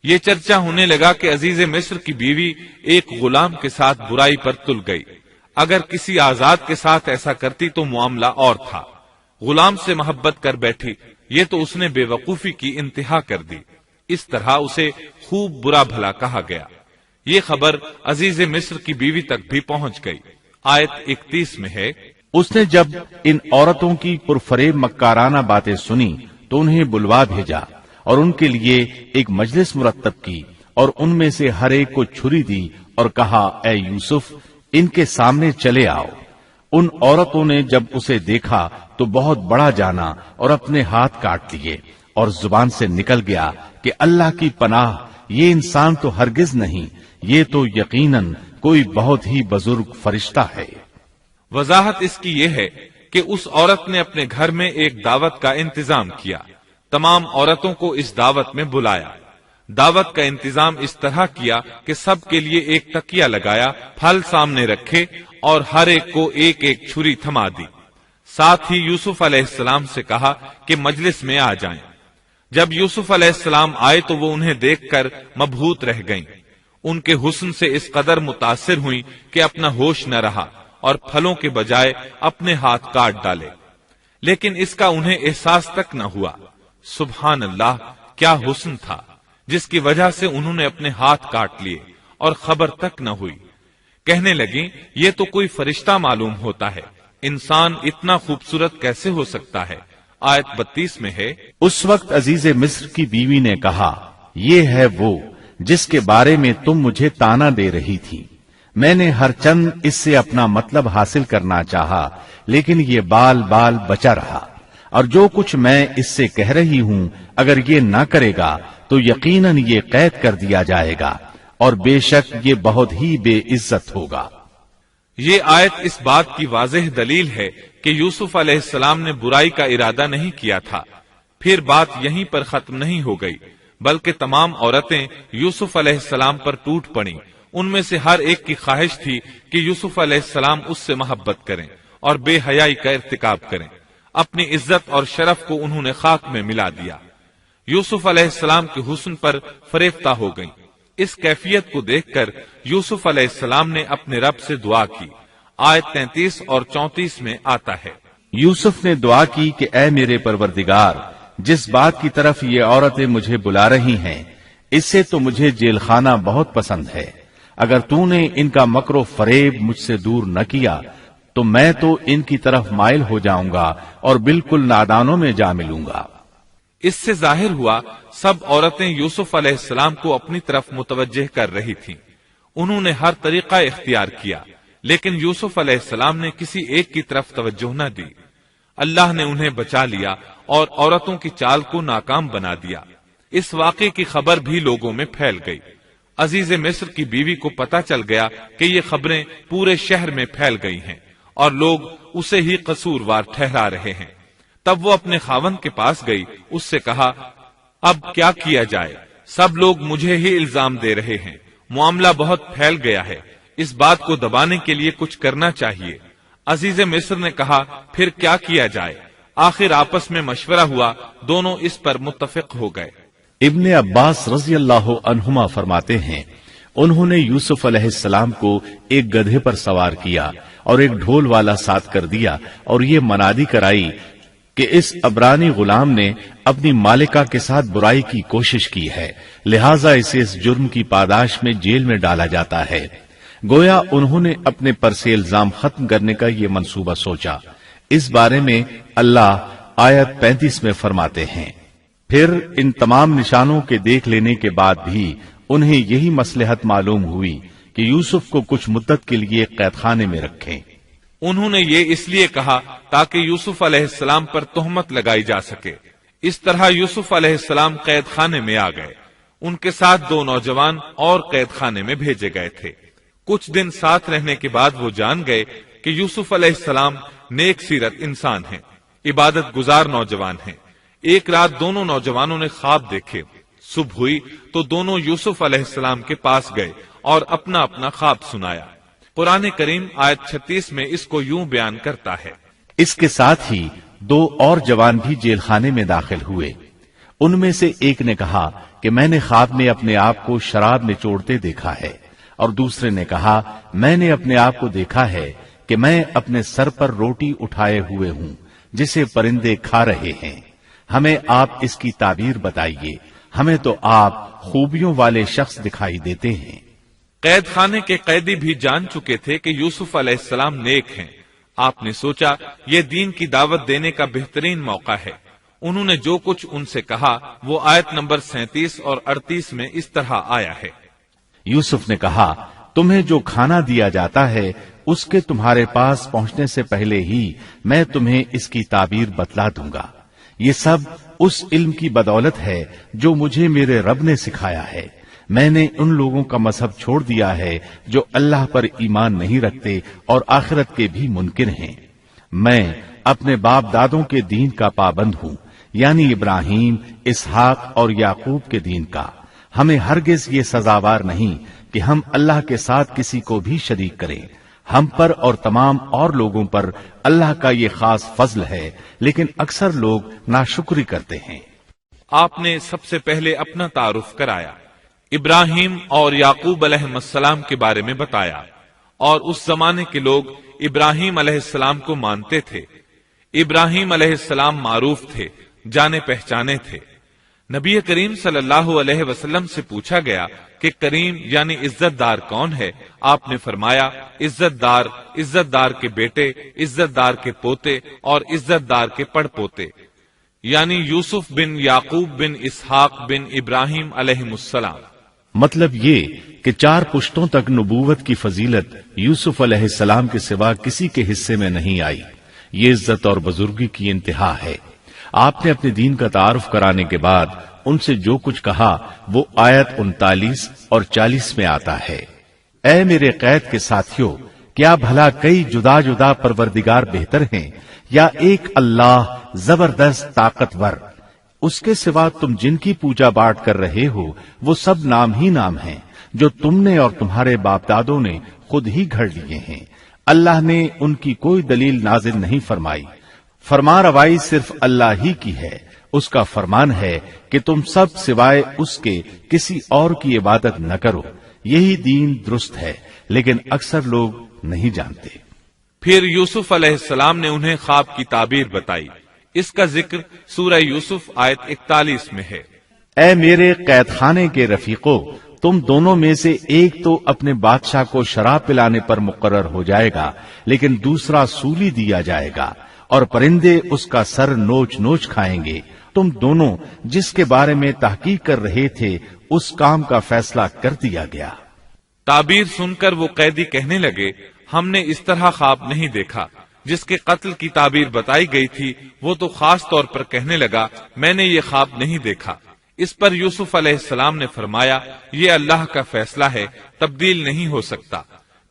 Speaker 2: یہ چرچا ہونے لگا کہ عزیز مصر کی بیوی ایک غلام کے ساتھ برائی پر تل گئی۔ اگر کسی آزاد کے ساتھ ایسا کرتی تو معاملہ اور تھا، غلام سے محبت کر بیٹھی، یہ تو اس نے بے وقوفی کی انتہا کر دی۔ اس طرح اسے خوب برا بھلا کہا گیا۔ یہ خبر عزیز مصر کی بیوی تک بھی پہنچ گئی۔ آیت 31 میں ہے،
Speaker 1: اس نے جب ان عورتوں کی پرفریب مکارانہ باتیں سنی تو انہیں بلوا بھیجا اور ان کے لیے ایک مجلس مرتب کی اور ان میں سے ہر ایک کو چھری دی اور کہا، اے یوسف، ان کے سامنے چلے آؤ۔ ان عورتوں نے جب اسے دیکھا تو بہت بڑا جانا اور اپنے ہاتھ کاٹ لیے، اور زبان سے نکل گیا کہ اللہ کی پناہ، یہ انسان تو ہرگز نہیں، یہ تو یقیناً کوئی بہت ہی بزرگ فرشتہ ہے۔
Speaker 2: وضاحت اس کی یہ ہے کہ اس عورت نے اپنے گھر میں ایک دعوت کا انتظام کیا، تمام عورتوں کو اس دعوت میں بلایا۔ دعوت کا انتظام اس طرح کیا کہ سب کے لیے ایک تکیہ لگایا، پھل سامنے رکھے اور ہر ایک کو ایک ایک چھری تھما دی۔ ساتھ ہی یوسف علیہ السلام سے کہا کہ مجلس میں آ جائیں۔ جب یوسف علیہ السلام آئے تو وہ انہیں دیکھ کر مبہوت رہ گئیں۔ ان کے حسن سے اس قدر متاثر ہوئیں کہ اپنا ہوش نہ رہا اور پھلوں کے بجائے اپنے ہاتھ کاٹ ڈالے، لیکن اس کا انہیں احساس تک نہ ہوا۔ سبحان اللہ، کیا حسن تھا جس کی وجہ سے انہوں نے اپنے ہاتھ کاٹ لیے اور خبر تک نہ ہوئی۔ کہنے لگیں، یہ تو کوئی فرشتہ معلوم ہوتا ہے، انسان اتنا خوبصورت کیسے ہو سکتا ہے؟ آیت 32 میں ہے،
Speaker 1: اس وقت عزیز مصر کی بیوی نے کہا، یہ ہے وہ جس کے بارے میں تم مجھے تانا دے رہی تھی۔ میں نے ہر چند اس سے اپنا مطلب حاصل کرنا چاہا، لیکن یہ بال بال بچا رہا، اور جو کچھ میں اس سے کہہ رہی ہوں اگر یہ نہ کرے گا تو یقیناً یہ قید کر دیا جائے گا، اور بے شک یہ بہت ہی بے عزت ہوگا۔
Speaker 2: یہ آیت اس بات کی واضح دلیل ہے کہ یوسف علیہ السلام نے برائی کا ارادہ نہیں کیا تھا۔ پھر بات یہیں پر ختم نہیں ہو گئی، بلکہ تمام عورتیں یوسف علیہ السلام پر ٹوٹ پڑیں۔ ان میں سے ہر ایک کی خواہش تھی کہ یوسف علیہ السلام اس سے محبت کریں اور بے حیائی کا ارتکاب کریں۔ اپنی عزت اور شرف کو انہوں نے خاک میں ملا دیا۔ یوسف علیہ السلام کے حسن پر فریفتہ ہو گئیں۔ اس کیفیت کو دیکھ کر یوسف علیہ السلام نے اپنے رب سے دعا کی۔ آیت 33 اور 34 میں آتا ہے،
Speaker 1: یوسف نے دعا کی کہ اے میرے پروردگار، جس بات کی طرف یہ عورتیں مجھے بلا رہی ہیں، اس سے تو مجھے جیل خانہ بہت پسند ہے۔ اگر تو نے ان کا مکر و فریب مجھ سے دور نہ کیا تو میں تو ان کی طرف مائل ہو جاؤں گا اور بالکل نادانوں میں جا ملوں گا۔
Speaker 2: اس سے ظاہر ہوا سب عورتیں یوسف علیہ السلام کو اپنی طرف متوجہ کر رہی تھیں۔ انہوں نے ہر طریقہ اختیار کیا، لیکن یوسف علیہ السلام نے کسی ایک کی طرف توجہ نہ دی۔ اللہ نے انہیں بچا لیا اور عورتوں کی چال کو ناکام بنا دیا۔ اس واقعے کی خبر بھی لوگوں میں پھیل گئی۔ عزیز مصر کی بیوی کو پتا چل گیا کہ یہ خبریں پورے شہر میں پھیل گئی ہیں اور لوگ اسے ہی قصوروار ٹھہرا رہے ہیں۔ تب وہ اپنے خاوند کے پاس گئی، اس سے کہا، اب کیا کیا جائے؟ سب لوگ مجھے ہی الزام دے رہے ہیں، معاملہ بہت پھیل گیا ہے، اس بات کو دبانے کے لیے کچھ کرنا چاہیے۔ عزیز مصر نے کہا، پھر کیا کیا جائے؟ آخر آپس میں مشورہ ہوا، دونوں اس پر متفق ہو گئے۔
Speaker 1: ابن عباس رضی اللہ عنہما فرماتے ہیں، انہوں نے یوسف علیہ السلام کو ایک گدھے پر سوار کیا اور ایک ڈھول والا ساتھ کر دیا اور یہ منادی کرائی کہ اس عبرانی غلام نے اپنی مالکہ کے ساتھ برائی کی کوشش کی ہے، لہٰذا اسے اس جرم کی پاداش میں جیل میں ڈالا جاتا ہے۔ گویا انہوں نے اپنے پر سے الزام ختم کرنے کا یہ منصوبہ سوچا۔ اس بارے میں اللہ آیت 35 میں فرماتے ہیں، پھر ان تمام نشانوں کے دیکھ لینے کے بعد بھی انہیں یہی مصلحت معلوم ہوئی کہ یوسف کو کچھ مدت کے لیے قید خانے میں رکھیں۔
Speaker 2: انہوں نے یہ اس لیے کہا تاکہ یوسف علیہ السلام پر تہمت لگائی جا سکے۔ اس طرح یوسف علیہ السلام قید خانے میں آ گئے۔ ان کے ساتھ 2 نوجوان اور قید خانے میں بھیجے گئے تھے۔ کچھ دن ساتھ رہنے کے بعد وہ جان گئے کہ یوسف علیہ السلام نیک سیرت انسان ہیں، عبادت گزار نوجوان ہیں۔ ایک رات دونوں نوجوانوں نے خواب دیکھے۔ صبح ہوئی تو دونوں یوسف علیہ السلام کے پاس گئے اور اپنا اپنا خواب سنایا۔ قرآن کریم آیت 36 میں اس کو یوں بیان کرتا ہے،
Speaker 1: اس کے ساتھ ہی 2 اور جوان بھی جیل خانے میں داخل ہوئے۔ ان میں سے ایک نے کہا کہ میں نے خواب میں اپنے آپ کو شراب نچوڑتے دیکھا ہے، اور دوسرے نے کہا میں نے اپنے آپ کو دیکھا ہے کہ میں اپنے سر پر روٹی اٹھائے ہوئے ہوں جسے پرندے کھا رہے ہیں۔ ہمیں آپ اس کی تعبیر بتائیے، ہمیں تو آپ خوبیوں والے شخص دکھائی دیتے ہیں۔
Speaker 2: قید خانے کے قیدی بھی جان چکے تھے کہ یوسف علیہ السلام نیک ہیں، آپ نے سوچا یہ دین کی دعوت دینے کا بہترین موقع ہے۔ انہوں نے جو کچھ ان سے کہا وہ آیت نمبر 37 اور 38 میں اس طرح آیا ہے۔
Speaker 1: یوسف نے کہا، تمہیں جو کھانا دیا جاتا ہے اس کے تمہارے پاس پہنچنے سے پہلے ہی میں تمہیں اس کی تعبیر بتلا دوں گا۔ یہ سب اس علم کی بدولت ہے جو مجھے میرے رب نے سکھایا ہے۔ میں نے ان لوگوں کا مذہب چھوڑ دیا ہے جو اللہ پر ایمان نہیں رکھتے اور آخرت کے بھی منکر ہیں۔ میں اپنے باپ دادوں کے دین کا پابند ہوں، یعنی ابراہیم، اسحاق اور یعقوب کے دین کا۔ ہمیں ہرگز یہ سزاوار نہیں کہ ہم اللہ کے ساتھ کسی کو بھی شریک کریں۔ ہم پر اور تمام اور لوگوں پر اللہ کا یہ خاص فضل ہے، لیکن اکثر لوگ ناشکری کرتے ہیں۔
Speaker 2: آپ نے سب سے پہلے اپنا تعارف کرایا، ابراہیم اور یعقوب علیہ السلام کے بارے میں بتایا، اور اس زمانے کے لوگ ابراہیم علیہ السلام کو مانتے تھے۔ ابراہیم علیہ السلام معروف تھے، جانے پہچانے تھے۔ نبی کریم صلی اللہ علیہ وسلم سے پوچھا گیا کہ کریم یعنی عزت دار کون ہے؟ آپ نے فرمایا، عزت دار کے بیٹے، عزت دار کے پوتے اور عزت دار کے پڑ پوتے، یعنی یوسف بن یعقوب بن اسحاق بن ابراہیم علیہ السلام۔
Speaker 1: مطلب یہ کہ 4 پشتوں تک نبوت کی فضیلت یوسف علیہ السلام کے سوا کسی کے حصے میں نہیں آئی۔ یہ عزت اور بزرگی کی انتہا ہے۔ آپ نے اپنے دین کا تعارف کرانے کے بعد ان سے جو کچھ کہا وہ آیت 39 اور 40 میں آتا ہے۔ اے میرے قید کے ساتھیوں، کیا بھلا کئی جدا جدا پروردگار بہتر ہیں یا ایک اللہ زبردست طاقتور؟ اس کے سوا تم جن کی پوجا باٹ کر رہے ہو وہ سب نام ہی نام ہیں جو تم نے اور تمہارے باپ دادوں نے خود ہی گھڑ لیے ہیں۔ اللہ نے ان کی کوئی دلیل نازل نہیں فرمائی۔ فرما روائی صرف اللہ ہی کی ہے۔ اس کا فرمان ہے کہ تم سب سوائے اس کے کسی اور کی عبادت نہ کرو۔ یہی دین درست ہے، لیکن اکثر لوگ نہیں جانتے۔
Speaker 2: پھر یوسف علیہ السلام نے انہیں خواب کی تعبیر بتائی۔ اس کا ذکر سورہ یوسف آیت 41 میں ہے۔
Speaker 1: اے میرے قید خانے کے رفیقو، تم دونوں میں سے ایک تو اپنے بادشاہ کو شراب پلانے پر مقرر ہو جائے گا، لیکن دوسرا سولی دیا جائے گا اور پرندے اس کا سر نوچ نوچ کھائیں گے۔ تم دونوں جس کے بارے میں تحقیق کر رہے تھے اس کام کا فیصلہ کر دیا گیا۔
Speaker 2: تعبیر سن کر وہ قیدی کہنے لگے، ہم نے اس طرح خواب نہیں دیکھا۔ جس کے قتل کی تعبیر بتائی گئی تھی وہ تو خاص طور پر کہنے لگا، میں نے یہ خواب نہیں دیکھا۔ اس پر یوسف علیہ السلام نے فرمایا، یہ اللہ کا فیصلہ ہے، تبدیل نہیں ہو سکتا۔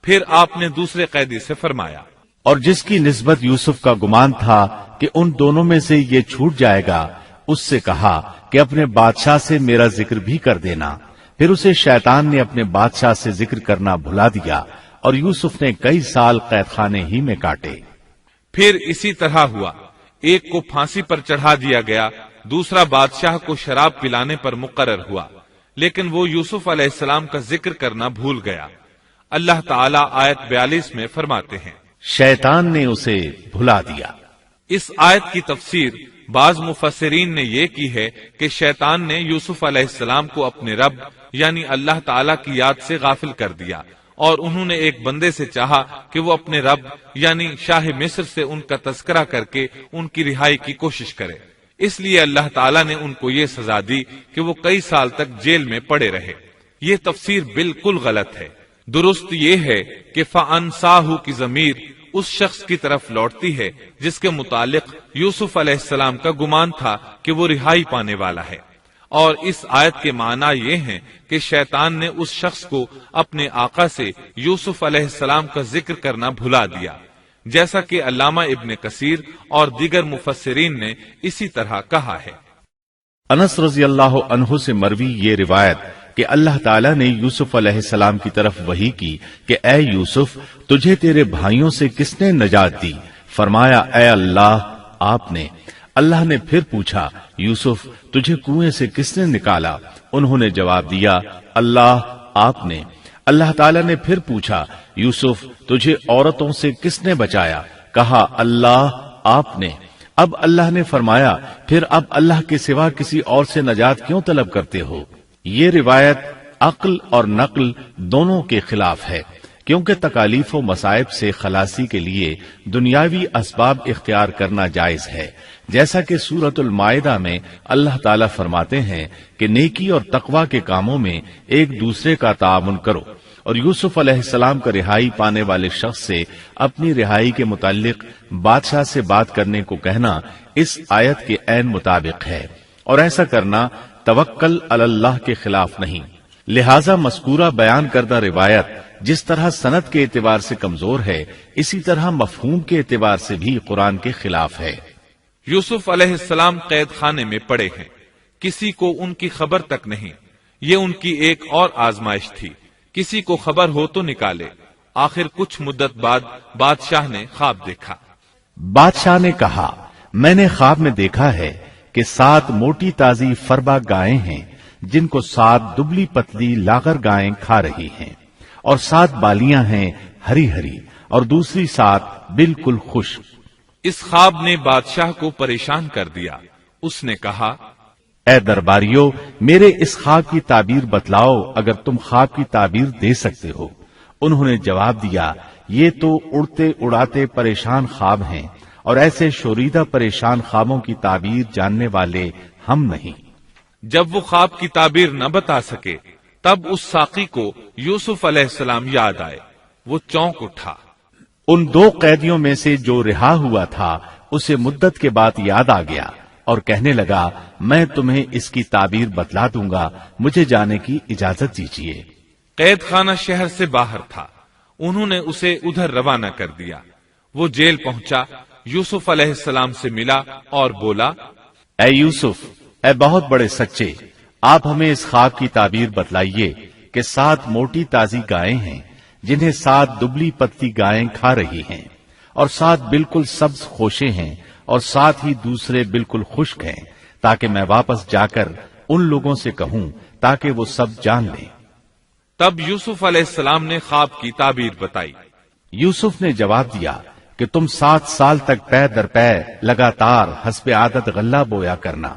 Speaker 2: پھر آپ نے دوسرے قیدی سے فرمایا،
Speaker 1: اور جس کی نسبت یوسف کا گمان تھا کہ ان دونوں میں سے یہ چھوٹ جائے گا، اس سے کہا کہ اپنے بادشاہ سے میرا ذکر بھی کر دینا۔ پھر اسے شیطان نے اپنے بادشاہ سے ذکر کرنا بھلا دیا اور یوسف نے کئی سال قید خانے ہی میں کاٹے۔
Speaker 2: پھر اسی طرح ہوا، ایک کو پھانسی پر چڑھا دیا گیا، دوسرا بادشاہ کو شراب پلانے پر مقرر ہوا، لیکن وہ یوسف علیہ السلام کا ذکر کرنا بھول گیا۔ اللہ تعالیٰ آیت 42 میں فرماتے ہیں،
Speaker 1: شیطان نے اسے بھلا دیا۔
Speaker 2: اس آیت کی تفسیر بعض مفسرین نے یہ کی ہے کہ شیطان نے یوسف علیہ السلام کو اپنے رب یعنی اللہ تعالیٰ کی یاد سے غافل کر دیا، اور انہوں نے ایک بندے سے چاہا کہ وہ اپنے رب یعنی شاہ مصر سے ان کا تذکرہ کر کے ان کی رہائی کی کوشش کرے۔ اس لیے اللہ تعالیٰ نے ان کو یہ سزا دی کہ وہ کئی سال تک جیل میں پڑے رہے۔ یہ تفسیر بالکل غلط ہے۔ درست یہ ہے کہ فَأَنْسَاهُ کی ضمیر اس شخص کی طرف لوٹتی ہے جس کے متعلق یوسف علیہ السلام کا گمان تھا کہ وہ رہائی پانے والا ہے، اور اس آیت کے معنی یہ ہیں کہ شیطان نے اس شخص کو اپنے آقا سے یوسف علیہ السلام کا ذکر کرنا بھلا دیا، جیسا کہ علامہ ابن کثیر اور دیگر مفسرین نے اسی طرح کہا ہے۔
Speaker 1: انس رضی اللہ عنہ سے مروی یہ روایت کہ اللہ تعالیٰ نے یوسف علیہ السلام کی طرف وحی کی کہ اے یوسف، تجھے تیرے بھائیوں سے کس نے نجات دی؟ فرمایا، اے اللہ، آپ نے۔ اللہ نے پھر پوچھا، یوسف، تجھے کنویں سے کس نے نکالا؟ انہوں نے جواب دیا، اللہ، آپ نے۔ اللہ تعالیٰ نے پھر پوچھا، یوسف، تجھے عورتوں سے کس نے بچایا؟ کہا، اللہ، آپ نے۔ اب اللہ نے فرمایا، پھر اب اللہ کے سوا کسی اور سے نجات کیوں طلب کرتے ہو؟ یہ روایت عقل اور نقل دونوں کے خلاف ہے۔ کیونکہ تکالیف و مصائب سے خلاصی کے لیے دنیاوی اسباب اختیار کرنا جائز ہے، جیسا کہ سورۃ المائدہ میں اللہ تعالیٰ فرماتے ہیں کہ نیکی اور تقوی کے کاموں میں ایک دوسرے کا تعاون کرو، اور یوسف علیہ السلام کا رہائی پانے والے شخص سے اپنی رہائی کے متعلق بادشاہ سے بات کرنے کو کہنا اس آیت کے عین مطابق ہے، اور ایسا کرنا توکل علی اللہ کے خلاف نہیں۔ لہذا مذکورہ بیان کردہ روایت جس طرح سند کے اعتبار سے کمزور ہے، اسی طرح مفہوم کے اعتبار سے بھی قرآن کے خلاف ہے۔
Speaker 2: یوسف علیہ السلام قید خانے میں پڑے ہیں، کسی کو ان کی خبر تک نہیں۔ یہ ان کی ایک اور آزمائش تھی، کسی کو خبر ہو تو نکالے۔ آخر کچھ مدت بعد بادشاہ نے خواب دیکھا۔
Speaker 1: بادشاہ نے کہا، میں نے خواب میں دیکھا ہے کہ 7 موٹی تازی فربا گائیں ہیں، جن کو 7 دبلی پتلی لاغر گائیں کھا رہی ہیں، اور 7 بالیاں ہیں ہری ہری، اور دوسری 7 بالکل خشک۔
Speaker 2: اس خواب نے بادشاہ کو پریشان کر دیا۔ اس نے کہا،
Speaker 1: اے درباریو، میرے اس خواب کی تعبیر بتلاؤ اگر تم خواب کی تعبیر دے سکتے ہو۔ انہوں نے جواب دیا، یہ تو اڑتے اڑاتے پریشان خواب ہیں، اور ایسے شوریدہ پریشان خوابوں کی تعبیر جاننے والے ہم نہیں۔
Speaker 2: جب وہ خواب کی تعبیر نہ بتا سکے تب اس ساقی کو یوسف علیہ السلام یاد آئے۔ وہ چونک اٹھا۔
Speaker 1: ان 2 قیدیوں میں سے جو رہا ہوا تھا اسے مدت کے بعد یاد آ گیا اور کہنے لگا، میں تمہیں اس کی تعبیر بتلا دوں گا، مجھے جانے کی اجازت دیجیے۔
Speaker 2: قید خانہ شہر سے باہر تھا، انہوں نے اسے ادھر روانہ کر دیا۔ وہ جیل پہنچا، یوسف علیہ السلام سے ملا اور بولا،
Speaker 1: اے یوسف، اے بہت بڑے سچے، آپ ہمیں اس خواب کی تعبیر بتلائیے کہ 7 موٹی تازی گائیں ہیں جنہیں 7 دبلی پتلی گائیں کھا رہی ہیں، اور 7 بالکل سبز خوشے ہیں، اور 7 ہی دوسرے بالکل خشک ہیں، تاکہ میں واپس جا کر ان لوگوں سے کہوں تاکہ وہ سب جان لیں۔
Speaker 2: تب یوسف علیہ السلام نے خواب کی تعبیر بتائی۔
Speaker 1: یوسف نے جواب دیا کہ تم 7 سال تک پے در پے لگاتار حسب عادت غلہ بویا کرنا،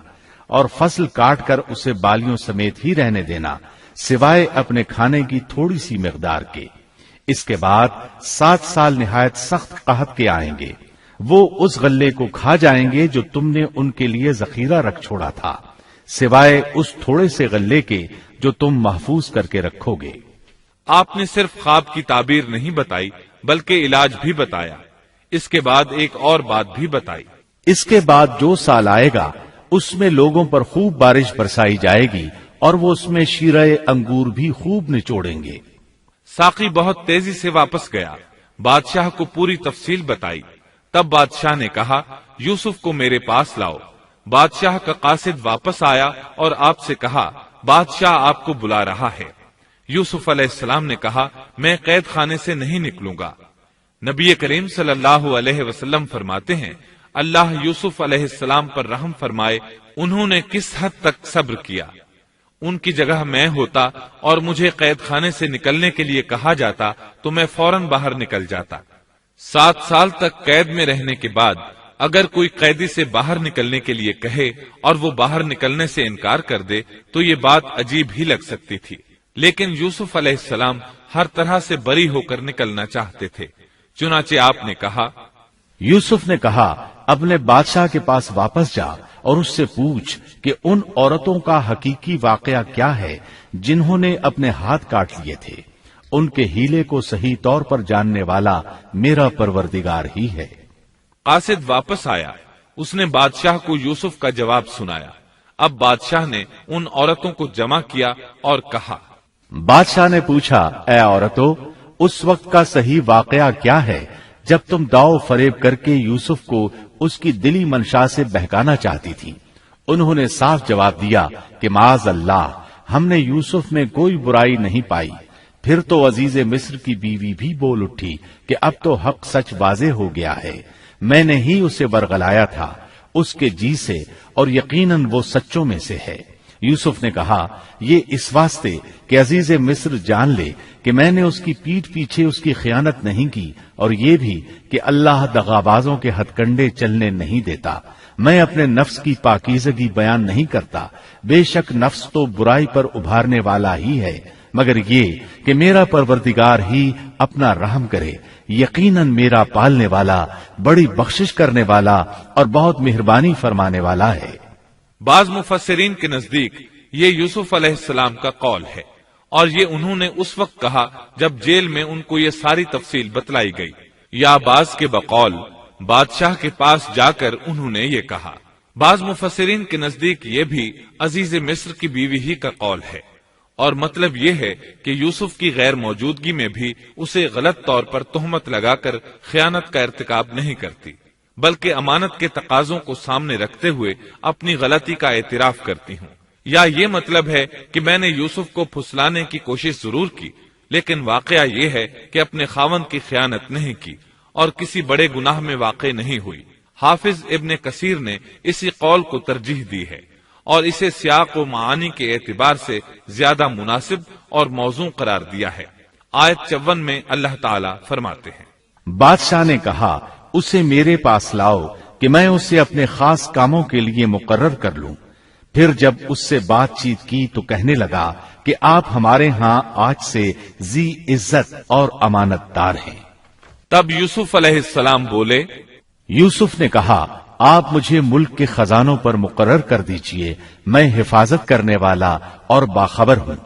Speaker 1: اور فصل کاٹ کر اسے بالیوں سمیت ہی رہنے دینا، سوائے اپنے کھانے کی تھوڑی سی مقدار کے۔ اس کے بعد 7 سال نہایت سخت قحط کے آئیں گے، وہ اس غلے کو کھا جائیں گے جو تم نے ان کے لیے ذخیرہ رکھ چھوڑا تھا، سوائے اس تھوڑے سے غلے کے جو تم محفوظ کر کے رکھو گے۔
Speaker 2: آپ نے صرف خواب کی تعبیر نہیں بتائی بلکہ علاج بھی بتایا۔ اس کے بعد ایک اور بات بھی بتائی۔
Speaker 1: اس کے بعد جو سال آئے گا اس میں لوگوں پر خوب بارش برسائی جائے گی، اور وہ اس میں شیرہ انگور بھی خوب نچوڑیں گے۔
Speaker 2: ساقی بہت تیزی سے واپس گیا، بادشاہ کو پوری تفصیل بتائی۔ تب بادشاہ نے کہا، یوسف کو میرے پاس لاؤ۔ بادشاہ کا قاصد واپس آیا اور آپ سے کہا، بادشاہ آپ کو بلا رہا ہے۔ یوسف علیہ السلام نے کہا، میں قید خانے سے نہیں نکلوں گا۔ نبی کریم صلی اللہ علیہ وسلم فرماتے ہیں، اللہ یوسف علیہ السلام پر رحم فرمائے، انہوں نے کس حد تک صبر کیا۔ ان کی جگہ میں ہوتا اور مجھے قید خانے سے نکلنے کے لیے کہا جاتا تو میں فوراً باہر نکل جاتا۔ 7 سال تک قید میں رہنے کے بعد اگر کوئی قیدی سے باہر نکلنے کے لیے کہے اور وہ باہر نکلنے سے انکار کر دے تو یہ بات عجیب ہی لگ سکتی تھی، لیکن یوسف علیہ السلام ہر طرح سے بری ہو کر نکلنا چاہتے تھے۔ چنانچہ آپ نے کہا،
Speaker 1: یوسف نے کہا، اپنے بادشاہ کے پاس واپس جا اور اس سے پوچھ کہ ان عورتوں کا حقیقی واقعہ کیا ہے جنہوں نے اپنے ہاتھ کاٹ لیے تھے۔ ان کے ہیلے کو صحیح طور پر جاننے والا میرا پروردگار ہی ہے۔
Speaker 2: قاصد واپس آیا، اس نے بادشاہ کو یوسف کا جواب سنایا۔ اب بادشاہ نے ان عورتوں کو جمع کیا اور کہا،
Speaker 1: بادشاہ نے پوچھا، اے عورتوں، اس وقت کا صحیح واقعہ کیا ہے جب تم داؤ فریب کر کے یوسف کو اس کی دلی منشا سے بہکانا چاہتی تھی؟ انہوں نے صاف جواب دیا کہ معاذ اللہ، ہم نے یوسف میں کوئی برائی نہیں پائی۔ پھر تو عزیز مصر کی بیوی بھی بول اٹھی کہ اب تو حق سچ واضح ہو گیا ہے، میں نے ہی اسے ورغلایا تھا اس کے جی سے، اور یقیناً وہ سچوں میں سے ہے۔ یوسف نے کہا، یہ اس واسطے کہ عزیز مصر جان لے کہ میں نے اس کی پیٹھ پیچھے اس کی خیانت نہیں کی، اور یہ بھی کہ اللہ دغابازوں کے ہتھ کنڈے چلنے نہیں دیتا۔ میں اپنے نفس کی پاکیزگی بیان نہیں کرتا، بے شک نفس تو برائی پر ابھارنے والا ہی ہے، مگر یہ کہ میرا پروردگار ہی اپنا رحم کرے، یقیناً میرا پالنے والا بڑی بخشش کرنے والا اور بہت مہربانی فرمانے والا ہے۔
Speaker 2: بعض مفسرین کے نزدیک یہ یوسف علیہ السلام کا قول ہے، اور یہ انہوں نے اس وقت کہا جب جیل میں ان کو یہ ساری تفصیل بتلائی گئی، یا بعض کے بقول بادشاہ کے پاس جا کر انہوں نے یہ کہا۔ بعض مفسرین کے نزدیک یہ بھی عزیز مصر کی بیوی ہی کا قول ہے، اور مطلب یہ ہے کہ یوسف کی غیر موجودگی میں بھی اسے غلط طور پر تہمت لگا کر خیانت کا ارتکاب نہیں کرتی، بلکہ امانت کے تقاضوں کو سامنے رکھتے ہوئے اپنی غلطی کا اعتراف کرتی ہوں۔ یا یہ مطلب ہے کہ میں نے یوسف کو پھسلانے کی کوشش ضرور کی، لیکن واقعہ یہ ہے کہ اپنے خاوند کی خیانت نہیں کی اور کسی بڑے گناہ میں واقع نہیں ہوئی۔ حافظ ابن کثیر نے اسی قول کو ترجیح دی ہے اور اسے سیاق و معانی کے اعتبار سے زیادہ مناسب اور موزوں قرار دیا ہے۔ آیت 54 میں اللہ تعالی فرماتے ہیں،
Speaker 1: بادشاہ نے کہا اسے میرے پاس لاؤ کہ میں اسے اپنے خاص کاموں کے لیے مقرر کر لوں۔ پھر جب اس سے بات چیت کی تو کہنے لگا کہ آپ ہمارے ہاں آج سے ذی عزت اور امانت دار ہیں۔
Speaker 2: تب یوسف علیہ السلام بولے،
Speaker 1: یوسف نے کہا آپ مجھے ملک کے خزانوں پر مقرر کر دیجئے، میں حفاظت کرنے والا اور باخبر ہوں۔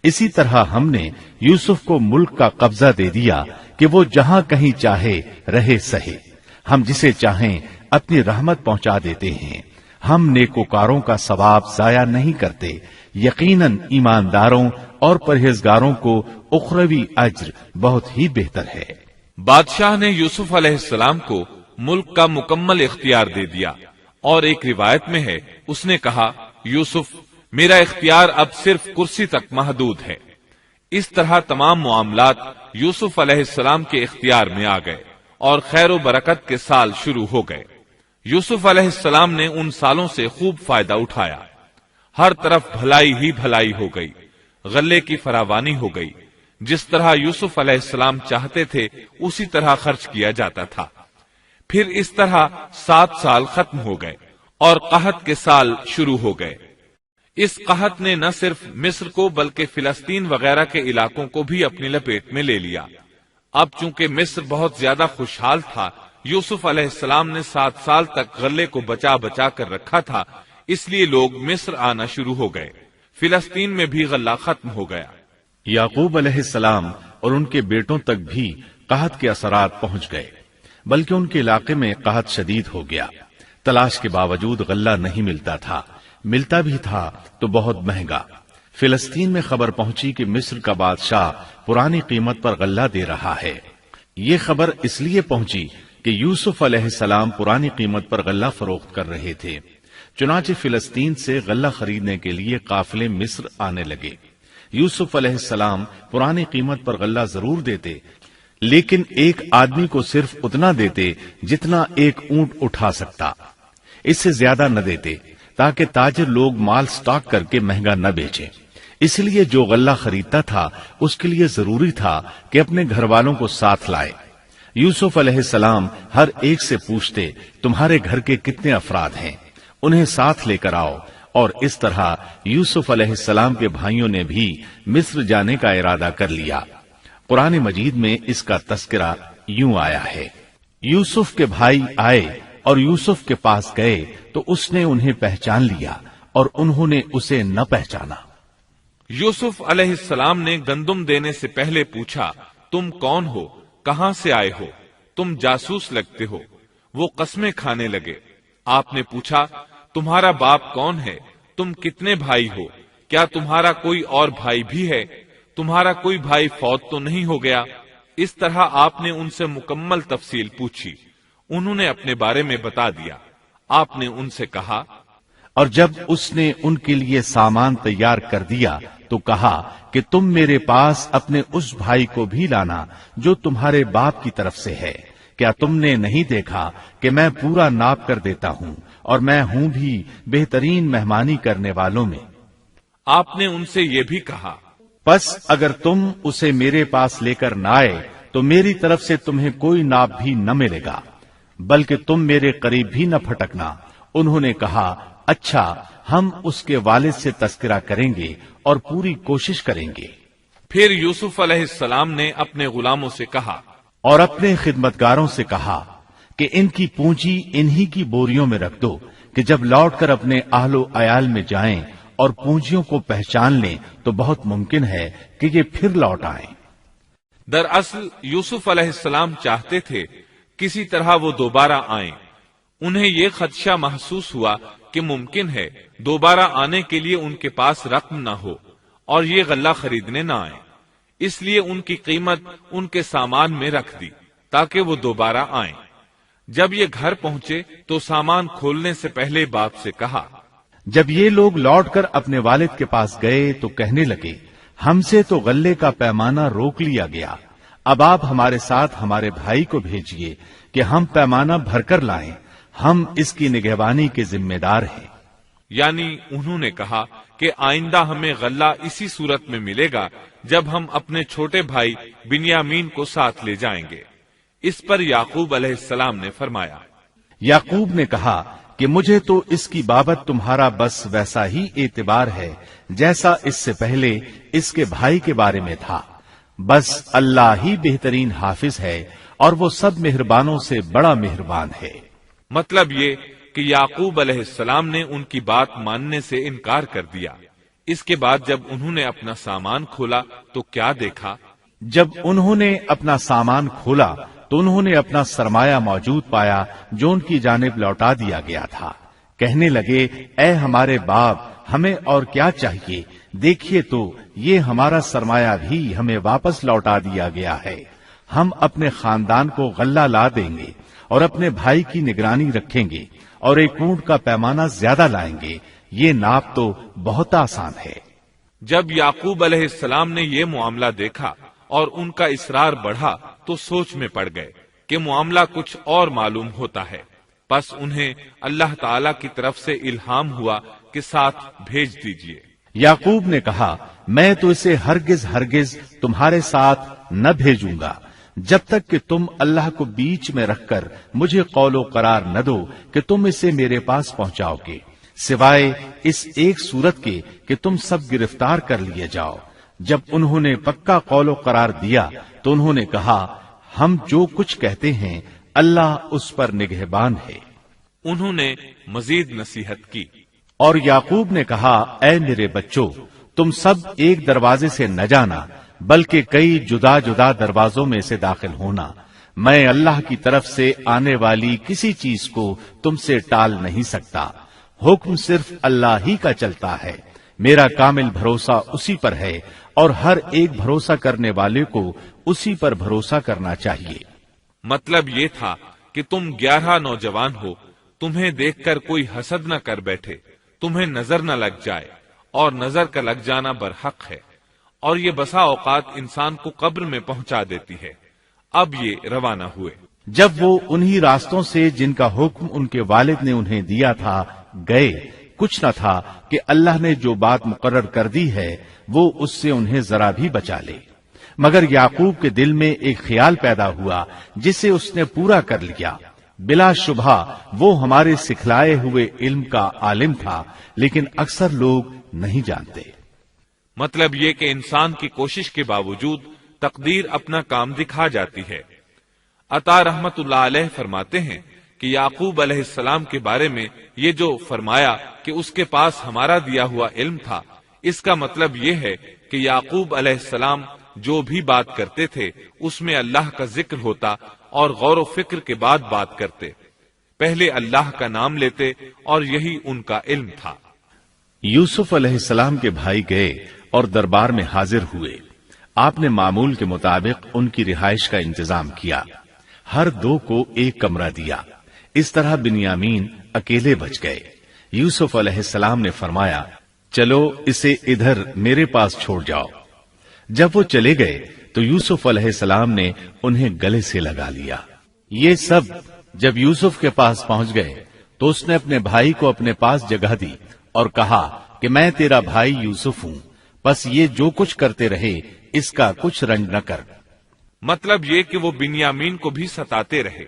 Speaker 1: اسی طرح ہم نے یوسف کو ملک کا قبضہ دے دیا کہ وہ جہاں کہیں چاہے رہے سہے، ہم جسے چاہیں اپنی رحمت پہنچا دیتے ہیں، ہم نیکوکاروں کا ثواب ضائع نہیں کرتے، یقیناً ایمانداروں اور پرہیزگاروں کو اخروی اجر بہت ہی بہتر ہے۔
Speaker 2: بادشاہ نے یوسف علیہ السلام کو ملک کا مکمل اختیار دے دیا، اور ایک روایت میں ہے اس نے کہا، یوسف میرا اختیار اب صرف کرسی تک محدود ہے۔ اس طرح تمام معاملات یوسف علیہ السلام کے اختیار میں آ گئے اور خیر و برکت کے سال شروع ہو گئے۔ یوسف علیہ السلام نے ان سالوں سے خوب فائدہ اٹھایا، ہر طرف بھلائی ہی بھلائی ہو گئی، غلے کی فراوانی ہو گئی، جس طرح یوسف علیہ السلام چاہتے تھے اسی طرح خرچ کیا جاتا تھا۔ پھر اس طرح 7 سال ختم ہو گئے اور قحط کے سال شروع ہو گئے۔ اس قحط نے نہ صرف مصر کو بلکہ فلسطین وغیرہ کے علاقوں کو بھی اپنی لپیٹ میں لے لیا۔ اب چونکہ مصر بہت زیادہ خوشحال تھا، یوسف علیہ السلام نے 7 سال تک غلے کو بچا بچا کر رکھا تھا، اس لیے لوگ مصر آنا شروع ہو گئے۔ فلسطین میں بھی غلہ ختم ہو گیا۔
Speaker 1: یعقوب علیہ السلام اور ان کے بیٹوں تک بھی قحط کے اثرات پہنچ گئے، بلکہ ان کے علاقے میں قحط شدید ہو گیا۔ تلاش کے باوجود غلہ نہیں ملتا تھا، ملتا بھی تھا تو بہت مہنگا۔ فلسطین میں خبر پہنچی کہ مصر کا بادشاہ پرانی قیمت پر غلہ دے رہا ہے۔ یہ خبر اس لیے پہنچی کہ یوسف علیہ السلام پرانی قیمت پر غلہ فروخت کر رہے تھے، چنانچہ فلسطین سے غلہ خریدنے کے لیے قافلے مصر آنے لگے۔ یوسف علیہ السلام پرانی قیمت پر غلہ ضرور دیتے، لیکن ایک آدمی کو صرف اتنا دیتے جتنا ایک اونٹ اٹھا سکتا، اس سے زیادہ نہ دیتے تاکہ تاجر لوگ مال سٹاک کر کے مہنگا نہ بیچیں۔ اس لیے جو غلہ خریدتا تھا اس کے لیے ضروری تھا کہ اپنے گھر والوں کو ساتھ لائے۔ یوسف علیہ السلام ہر ایک سے پوچھتے تمہارے گھر کے کتنے افراد ہیں، انہیں ساتھ لے کر آؤ، اور اس طرح یوسف علیہ السلام کے بھائیوں نے بھی مصر جانے کا ارادہ کر لیا۔ قرآن مجید میں اس کا تذکرہ یوں آیا ہے، یوسف کے بھائی آئے اور یوسف کے پاس گئے تو اس نے انہیں پہچان لیا اور انہوں نے اسے نہ پہچانا۔
Speaker 2: یوسف علیہ السلام نے گندم دینے سے پہلے پوچھا، تم کون ہو، کہاں سے آئے ہو، تم جاسوس لگتے ہو۔ وہ قسمیں کھانے لگے۔ آپ نے پوچھا، تمہارا باپ کون ہے، تم کتنے بھائی ہو، کیا تمہارا کوئی اور بھائی بھی ہے، تمہارا کوئی بھائی فوت تو نہیں ہو گیا؟ اس طرح آپ نے ان سے مکمل تفصیل پوچھی، انہوں نے اپنے بارے میں بتا دیا۔ آپ نے ان سے کہا،
Speaker 1: اور جب اس نے ان کے لیے سامان تیار کر دیا تو کہا کہ تم میرے پاس اپنے اس بھائی کو بھی لانا جو تمہارے باپ کی طرف سے ہے۔ کیا تم نے نہیں دیکھا کہ میں پورا ناپ کر دیتا ہوں اور میں ہوں بھی بہترین مہمانی کرنے والوں میں۔
Speaker 2: آپ نے ان سے یہ بھی کہا،
Speaker 1: پس اگر تم اسے میرے پاس لے کر نہ آئے تو میری طرف سے تمہیں کوئی ناپ بھی نہ ملے گا، بلکہ تم میرے قریب بھی نہ پھٹکنا۔ انہوں نے کہا، اچھا، ہم اس کے والد سے تذکرہ کریں گے اور پوری کوشش کریں گے۔
Speaker 2: پھر یوسف علیہ السلام نے اپنے غلاموں سے کہا
Speaker 1: اور اپنے خدمتگاروں سے کہا کہ ان کی پونجی انہی کی بوریوں میں رکھ دو کہ جب لوٹ کر اپنے اہل و عیال میں جائیں اور پونجیوں کو پہچان لیں تو بہت ممکن ہے کہ یہ پھر لوٹ آئیں۔
Speaker 2: دراصل یوسف علیہ السلام چاہتے تھے کسی طرح وہ دوبارہ آئیں۔ انہیں یہ خدشہ محسوس ہوا کہ ممکن ہے دوبارہ آنے کے لیے ان کے پاس رقم نہ ہو اور یہ غلہ خریدنے نہ آئیں، اس لیے ان کی قیمت ان کے سامان میں رکھ دی تاکہ وہ دوبارہ آئیں۔ جب یہ گھر پہنچے تو سامان کھولنے سے پہلے باپ سے کہا۔
Speaker 1: جب یہ لوگ لوٹ کر اپنے والد کے پاس گئے تو کہنے لگے، ہم سے تو غلے کا پیمانہ روک لیا گیا، اب آپ ہمارے ساتھ ہمارے بھائی کو بھیجیے کہ ہم پیمانہ بھر کر لائیں، ہم اس کی نگہبانی کے ذمہ دار ہیں۔
Speaker 2: یعنی انہوں نے کہا کہ آئندہ ہمیں غلہ اسی صورت میں ملے گا جب ہم اپنے چھوٹے بھائی بنیامین کو ساتھ لے جائیں گے۔ اس پر یعقوب علیہ السلام نے فرمایا،
Speaker 1: یعقوب نے کہا کہ مجھے تو اس کی بابت تمہارا بس ویسا ہی اعتبار ہے جیسا اس سے پہلے اس کے بھائی کے بارے میں تھا، بس اللہ ہی بہترین حافظ ہے اور وہ سب مہربانوں سے بڑا مہربان ہے۔
Speaker 2: مطلب یہ کہ یعقوب علیہ السلام نے ان کی بات ماننے سے انکار کر دیا۔ اس کے بعد جب انہوں نے اپنا سامان کھولا تو کیا دیکھا؟
Speaker 1: جب انہوں نے اپنا سامان کھولا تو انہوں نے اپنا سرمایہ موجود پایا جو ان کی جانب لوٹا دیا گیا تھا۔ کہنے لگے، اے ہمارے باپ، ہمیں اور کیا چاہیے؟ دیکھیے تو یہ ہمارا سرمایہ بھی ہمیں واپس لوٹا دیا گیا ہے۔ ہم اپنے خاندان کو غلہ لا دیں گے اور اپنے بھائی کی نگرانی رکھیں گے اور ایک اونٹ کا پیمانہ زیادہ لائیں گے، یہ ناپ تو بہت آسان ہے۔
Speaker 2: جب یعقوب علیہ السلام نے یہ معاملہ دیکھا اور ان کا اصرار بڑھا تو سوچ میں پڑ گئے کہ معاملہ کچھ اور معلوم ہوتا ہے، پس انہیں اللہ تعالی کی طرف سے الہام ہوا کہ ساتھ بھیج دیجیے۔
Speaker 1: یعقوب نے کہا، میں تو اسے ہرگز تمہارے ساتھ نہ بھیجوں گا جب تک کہ تم اللہ کو بیچ میں رکھ کر مجھے قول و قرار نہ دو کہ تم اسے میرے پاس پہنچاؤ گے، سوائے اس ایک صورت کے کہ تم سب گرفتار کر لیے جاؤ۔ جب انہوں نے پکا قول و قرار دیا تو انہوں نے کہا، ہم جو کچھ کہتے ہیں اللہ اس پر نگہبان ہے۔
Speaker 2: انہوں نے مزید نصیحت کی
Speaker 1: اور یعقوب نے کہا، اے میرے بچوں، تم سب ایک دروازے سے نہ جانا بلکہ کئی جدا جدا دروازوں میں سے داخل ہونا، میں اللہ کی طرف سے آنے والی کسی چیز کو تم سے ٹال نہیں سکتا، حکم صرف اللہ ہی کا چلتا ہے، میرا کامل بھروسہ اسی پر ہے اور ہر ایک بھروسہ کرنے والے کو اسی پر بھروسہ کرنا چاہیے۔
Speaker 2: مطلب یہ تھا کہ تم 11 نوجوان ہو، تمہیں دیکھ کر کوئی حسد نہ کر بیٹھے، تمہیں نظر نہ لگ جائے، اور نظر کا لگ جانا برحق ہے، اور یہ بسا اوقات انسان کو قبر میں پہنچا دیتی ہے۔ اب یہ روانہ ہوئے۔
Speaker 1: جب وہ انہی راستوں سے جن کا حکم ان کے والد نے انہیں دیا تھا گئے، کچھ نہ تھا کہ اللہ نے جو بات مقرر کر دی ہے وہ اس سے انہیں ذرا بھی بچا لے، مگر یعقوب کے دل میں ایک خیال پیدا ہوا جسے اس نے پورا کر لیا۔ بلا شبہ وہ ہمارے سکھلائے ہوئے علم کا عالم تھا، لیکن اکثر لوگ نہیں جانتے۔
Speaker 2: مطلب یہ کہ انسان کی کوشش کے باوجود تقدیر اپنا کام دکھا جاتی ہے۔ عطا رحمت اللہ علیہ فرماتے ہیں کہ یعقوب علیہ السلام کے بارے میں یہ جو فرمایا کہ اس کے پاس ہمارا دیا ہوا علم تھا، اس کا مطلب یہ ہے کہ یعقوب علیہ السلام جو بھی بات کرتے تھے اس میں اللہ کا ذکر ہوتا اور غور و فکر کے بعد بات کرتے، پہلے اللہ کا نام لیتے، اور یہی ان کا علم تھا۔
Speaker 1: یوسف علیہ السلام کے بھائی گئے اور دربار میں حاضر ہوئے۔ آپ نے معمول کے مطابق ان کی رہائش کا انتظام کیا، ہر دو کو ایک کمرہ دیا، اس طرح بنیامین اکیلے بچ گئے۔ یوسف علیہ السلام نے فرمایا، چلو اسے ادھر میرے پاس چھوڑ جاؤ۔ جب وہ چلے گئے تو یوسف علیہ السلام نے انہیں گلے سے لگا لیا۔ یہ سب جب یوسف کے پاس پہنچ گئے تو اس نے اپنے بھائی کو اپنے پاس جگہ دی اور کہا کہ میں تیرا بھائی یوسف ہوں، بس یہ جو کچھ کرتے رہے اس کا کچھ رنج نہ کر۔
Speaker 2: مطلب یہ کہ وہ بنیامین کو بھی ستاتے رہے۔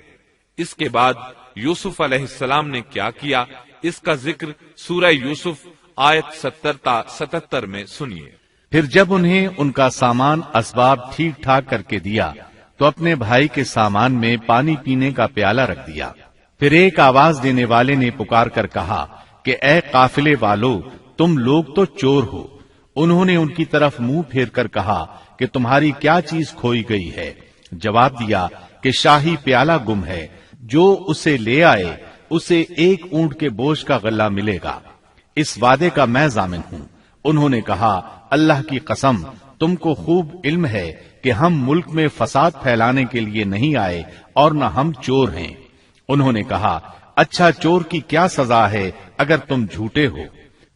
Speaker 2: اس کے بعد یوسف علیہ السلام نے کیا کیا، اس کا ذکر سورہ یوسف آیت 70 تا 77 میں سنیے۔
Speaker 1: پھر جب انہیں ان کا سامان اسباب ٹھیک ٹھاک کر کے دیا تو اپنے بھائی کے سامان میں پانی پینے کا پیالہ رکھ دیا۔ پھر ایک آواز دینے والے نے پکار کر کہا کہ اے قافلے والو، تم لوگ تو چور ہو۔ انہوں نے ان کی طرف منہ پھیر کر کہا کہ تمہاری کیا چیز کھوئی گئی ہے؟ جواب دیا کہ شاہی پیالہ گم ہے، جو اسے لے آئے اسے 1 اونٹ کے بوجھ کا غلہ ملے گا، اس وعدے کا میں ضامن ہوں۔ انہوں نے کہا اللہ کی قسم، تم کو خوب علم ہے کہ ہم ملک میں فساد پھیلانے کے لیے نہیں آئے اور نہ ہم چور ہیں۔ انہوں نے کہا اچھا، چور کی کیا سزا ہے اگر تم جھوٹے ہو؟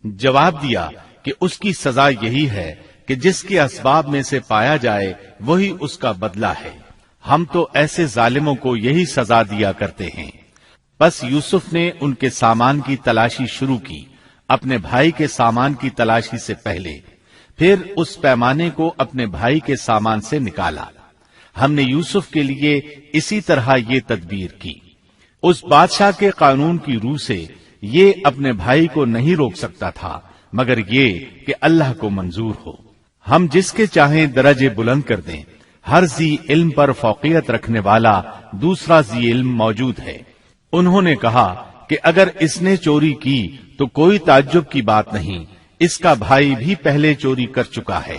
Speaker 1: جواب دیا کہ اس کی سزا یہی ہے کہ جس کے اسباب میں سے پایا جائے وہی اس کا بدلہ ہے۔ ہم تو ایسے ظالموں کو یہی سزا دیا کرتے ہیں۔ بس یوسف نے ان کے سامان کی تلاشی شروع کی، اپنے بھائی کے سامان کی تلاشی سے پہلے۔ پھر اس پیمانے کو اپنے بھائی کے سامان سے نکالا۔ ہم نے یوسف کے لیے اسی طرح یہ تدبیر کی۔ اس بادشاہ کے قانون کی روح سے یہ اپنے بھائی کو نہیں روک سکتا تھا مگر یہ کہ اللہ کو منظور ہو۔ ہم جس کے چاہیں درجے بلند کر دیں، ہر ذی علم پر فوقیت رکھنے والا دوسرا ذی علم موجود ہے۔ انہوں نے کہا کہ اگر اس نے چوری کی تو کوئی تعجب کی بات نہیں، اس کا بھائی بھی پہلے چوری کر چکا ہے۔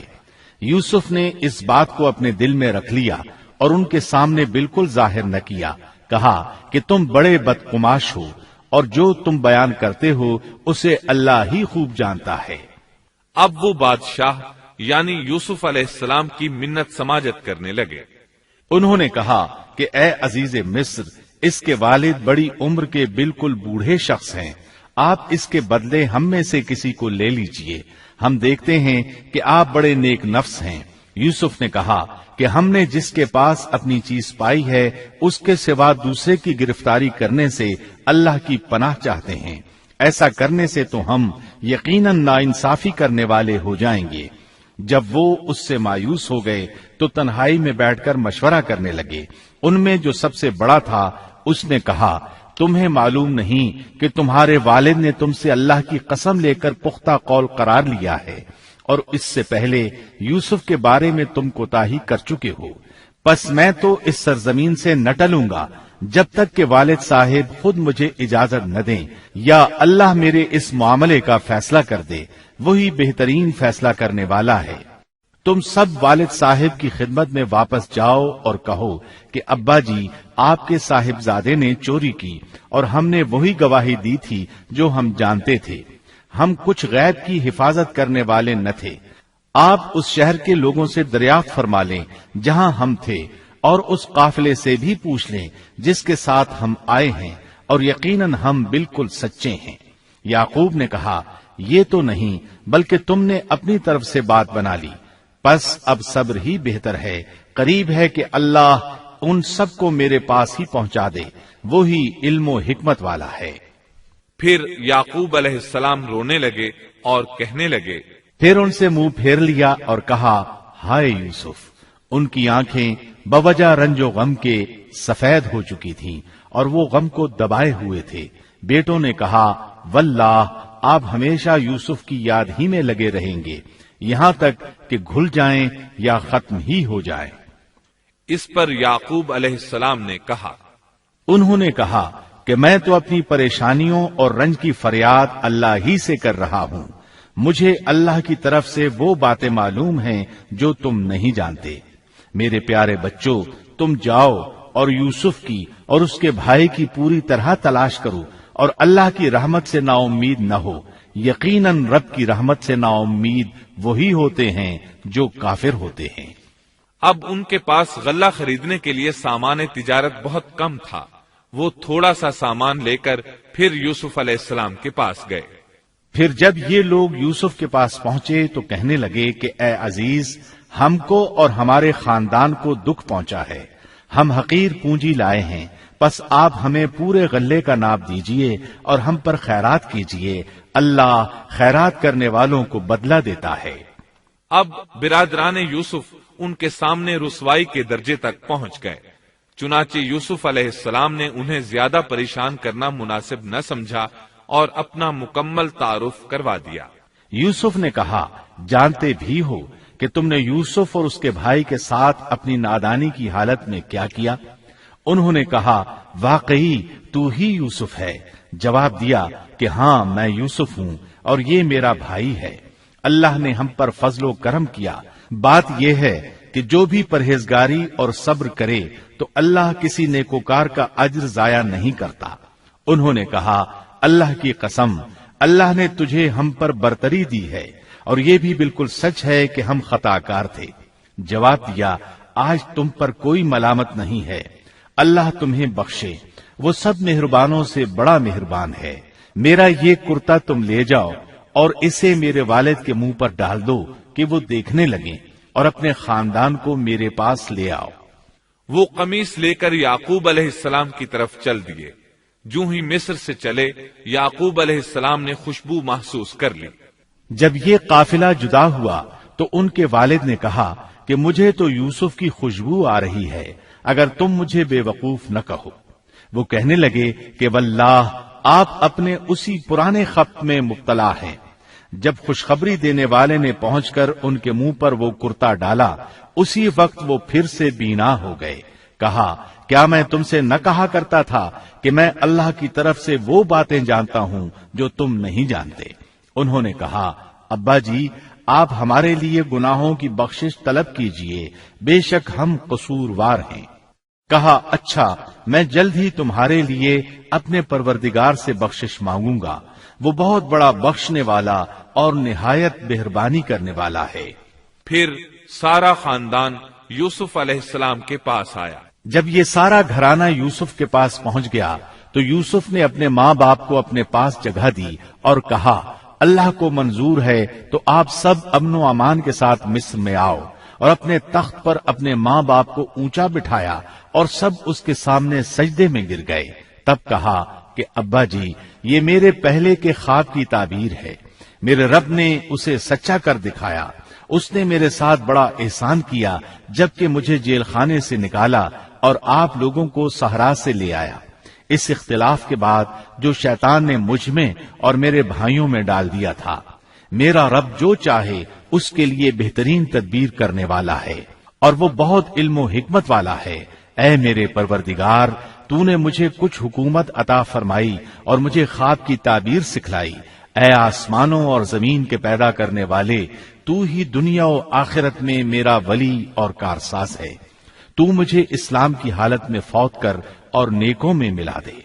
Speaker 1: یوسف نے اس بات کو اپنے دل میں رکھ لیا اور ان کے سامنے بالکل ظاہر نہ کیا۔ کہا کہ تم بڑے بدقماش ہو اور جو تم بیان کرتے ہو اسے اللہ ہی خوب جانتا ہے۔
Speaker 2: اب وہ بادشاہ یعنی یوسف علیہ السلام کی منت سماجت کرنے لگے۔
Speaker 1: انہوں نے کہا کہ اے عزیز مصر، اس کے والد بڑی عمر کے بالکل بوڑھے شخص ہیں، آپ اس کے بدلے ہم میں سے کسی کو لے لیجئے، ہم دیکھتے ہیں کہ آپ بڑے نیک نفس ہیں۔ یوسف نے کہا کہ ہم نے جس کے پاس اپنی چیز پائی ہے اس کے سوا دوسرے کی گرفتاری کرنے سے اللہ کی پناہ چاہتے ہیں، ایسا کرنے سے تو ہم یقیناً ناانصافی کرنے والے ہو جائیں گے۔ جب وہ اس سے مایوس ہو گئے تو تنہائی میں بیٹھ کر مشورہ کرنے لگے۔ ان میں جو سب سے بڑا تھا اس نے کہا تمہیں معلوم نہیں کہ تمہارے والد نے تم سے اللہ کی قسم لے کر پختہ قول قرار لیا ہے اور اس سے پہلے یوسف کے بارے میں تم کوتاہی کر چکے ہو۔ پس میں تو اس سرزمین سے نہ ٹلوں گا جب تک کہ والد صاحب خود مجھے اجازت نہ دیں یا اللہ میرے اس معاملے کا فیصلہ کر دے، وہی بہترین فیصلہ کرنے والا ہے۔ تم سب والد صاحب کی خدمت میں واپس جاؤ اور کہو کہ ابا جی، آپ کے صاحبزادے نے چوری کی اور ہم نے وہی گواہی دی تھی جو ہم جانتے تھے، ہم کچھ غیب کی حفاظت کرنے والے نہ تھے۔ آپ اس شہر کے لوگوں سے دریافت فرما لیں جہاں ہم تھے اور اس قافلے سے بھی پوچھ لیں جس کے ساتھ ہم آئے ہیں، اور یقیناً ہم بالکل سچے ہیں۔ یعقوب نے کہا یہ تو نہیں بلکہ تم نے اپنی طرف سے بات بنا لی، پس اب صبر ہی بہتر ہے، قریب ہے کہ اللہ ان سب کو میرے پاس ہی پہنچا دے، وہی علم و حکمت والا ہے۔
Speaker 2: پھر یعقوب علیہ السلام رونے لگے اور کہنے لگے،
Speaker 1: پھر ان سے منہ پھیر لیا اور کہا ہائے یوسف۔ ان کی آنکھیں بوجہ رنج و غم کے سفید ہو چکی تھیں اور وہ غم کو دبائے ہوئے تھے۔ بیٹوں نے کہا واللہ آپ ہمیشہ یوسف کی یاد ہی میں لگے رہیں گے یہاں تک کہ گھل جائیں یا ختم ہی ہو جائیں۔
Speaker 2: اس پر یعقوب علیہ السلام نے کہا،
Speaker 1: انہوں نے کہا کہ میں تو اپنی پریشانیوں اور رنج کی فریاد اللہ ہی سے کر رہا ہوں، مجھے اللہ کی طرف سے وہ باتیں معلوم ہیں جو تم نہیں جانتے۔ میرے پیارے بچوں، تم جاؤ اور یوسف کی اور اس کے بھائی کی پوری طرح تلاش کرو اور اللہ کی رحمت سے نا امید نہ ہو، یقیناً رب کی رحمت سے نا امید وہی ہوتے ہیں جو کافر ہوتے ہیں۔
Speaker 2: اب ان کے پاس غلہ خریدنے کے لیے سامان تجارت بہت کم تھا۔ وہ تھوڑا سا سامان لے کر پھر یوسف علیہ السلام کے پاس گئے۔
Speaker 1: پھر جب یہ لوگ یوسف کے پاس پہنچے تو کہنے لگے کہ اے عزیز، ہم کو اور ہمارے خاندان کو دکھ پہنچا ہے، ہم حقیر پونجی لائے ہیں، پس آپ ہمیں پورے غلے کا ناپ دیجئے اور ہم پر خیرات کیجئے، اللہ خیرات کرنے والوں کو بدلہ دیتا ہے۔
Speaker 2: اب برادران یوسف ان کے سامنے رسوائی کے درجے تک پہنچ گئے، چنانچہ یوسف علیہ السلام نے انہیں زیادہ پریشان کرنا مناسب نہ سمجھا اور اپنا مکمل تعارف کروا دیا۔
Speaker 1: یوسف نے کہا جانتے بھی ہو کہ تم نے یوسف اور اس کے بھائی کے ساتھ اپنی نادانی کی حالت میں کیا کیا؟ انہوں نے کہا واقعی تو ہی یوسف ہے۔ جواب دیا کہ ہاں میں یوسف ہوں اور یہ میرا بھائی ہے۔ اللہ نے ہم پر فضل و کرم کیا۔ بات یہ ہے کہ جو بھی پرہیزگاری اور صبر کرے تو اللہ کسی نیکوکار کا اجر ضائع نہیں کرتا۔ انہوں نے کہا اللہ کی قسم، اللہ نے تجھے ہم پر برتری دی ہے اور یہ بھی بالکل سچ ہے کہ ہم خطا کار تھے۔ جواب دیا آج تم پر کوئی ملامت نہیں ہے، اللہ تمہیں بخشے، وہ سب مہربانوں سے بڑا مہربان ہے۔ میرا یہ کرتا تم لے جاؤ اور اسے میرے والد کے منہ پر ڈال دو کہ وہ دیکھنے لگیں اور اپنے خاندان کو میرے پاس لے آؤ۔
Speaker 2: وہ قمیص لے کر یعقوب علیہ السلام کی طرف چل دیے۔ جو ہی مصر سے چلے یعقوب علیہ السلام نے خوشبو محسوس کر لی۔
Speaker 1: جب یہ قافلہ جدا ہوا تو ان کے والد نے کہا کہ مجھے تو یوسف کی خوشبو آ رہی ہے، اگر تم مجھے بے وقوف نہ کہو۔ وہ کہنے لگے کہ واللہ آپ اپنے اسی پرانے خط میں مبتلا ہیں۔ جب خوشخبری دینے والے نے پہنچ کر ان کے منہ پر وہ کرتا ڈالا، اسی وقت وہ پھر سے بینا ہو گئے۔ کہا کیا میں تم سے نہ کہا کرتا تھا کہ میں اللہ کی طرف سے وہ باتیں جانتا ہوں جو تم نہیں جانتے؟ انہوں نے کہا ابا جی آپ ہمارے لیے گناہوں کی بخشش طلب کیجئے، بے شک ہم قصوروار ہیں۔ کہا اچھا میں جلد ہی تمہارے لیے اپنے پروردگار سے بخشش مانگوں گا، وہ بہت بڑا بخشنے والا اور نہایت مہربانی کرنے والا ہے۔
Speaker 2: پھر سارا خاندان یوسف علیہ السلام کے پاس آیا۔
Speaker 1: جب یہ سارا گھرانہ یوسف کے پاس پہنچ گیا تو یوسف نے اپنے ماں باپ کو اپنے پاس جگہ دی اور کہا اللہ کو منظور ہے تو آپ سب امن و امان کے ساتھ مصر میں آؤ، اور اپنے تخت پر اپنے ماں باپ کو اونچا بٹھایا اور سب اس کے سامنے سجدے میں گر گئے۔ تب کہا کہ ابا جی یہ میرے پہلے کے خواب کی تعبیر ہے، میرے رب نے اسے سچا کر دکھایا، اس نے میرے ساتھ بڑا احسان کیا جبکہ مجھے جیل خانے سے نکالا اور آپ لوگوں کو صحرا سے لے آیا۔ اس اختلاف کے بعد جو شیطان نے مجھ میں اور میرے بھائیوں میں ڈال دیا تھا، میرا رب جو چاہے اس کے لیے بہترین تدبیر کرنے والا ہے اور وہ بہت علم و حکمت والا ہے۔ اے میرے پروردگار تو نے مجھے کچھ حکومت عطا فرمائی اور مجھے خواب کی تعبیر سکھلائی۔ اے آسمانوں اور زمین کے پیدا کرنے والے، تو ہی دنیا و آخرت میں میرا ولی اور کارساز ہے۔ تو مجھے اسلام کی حالت میں فوت کر اور نیکوں میں ملا دے۔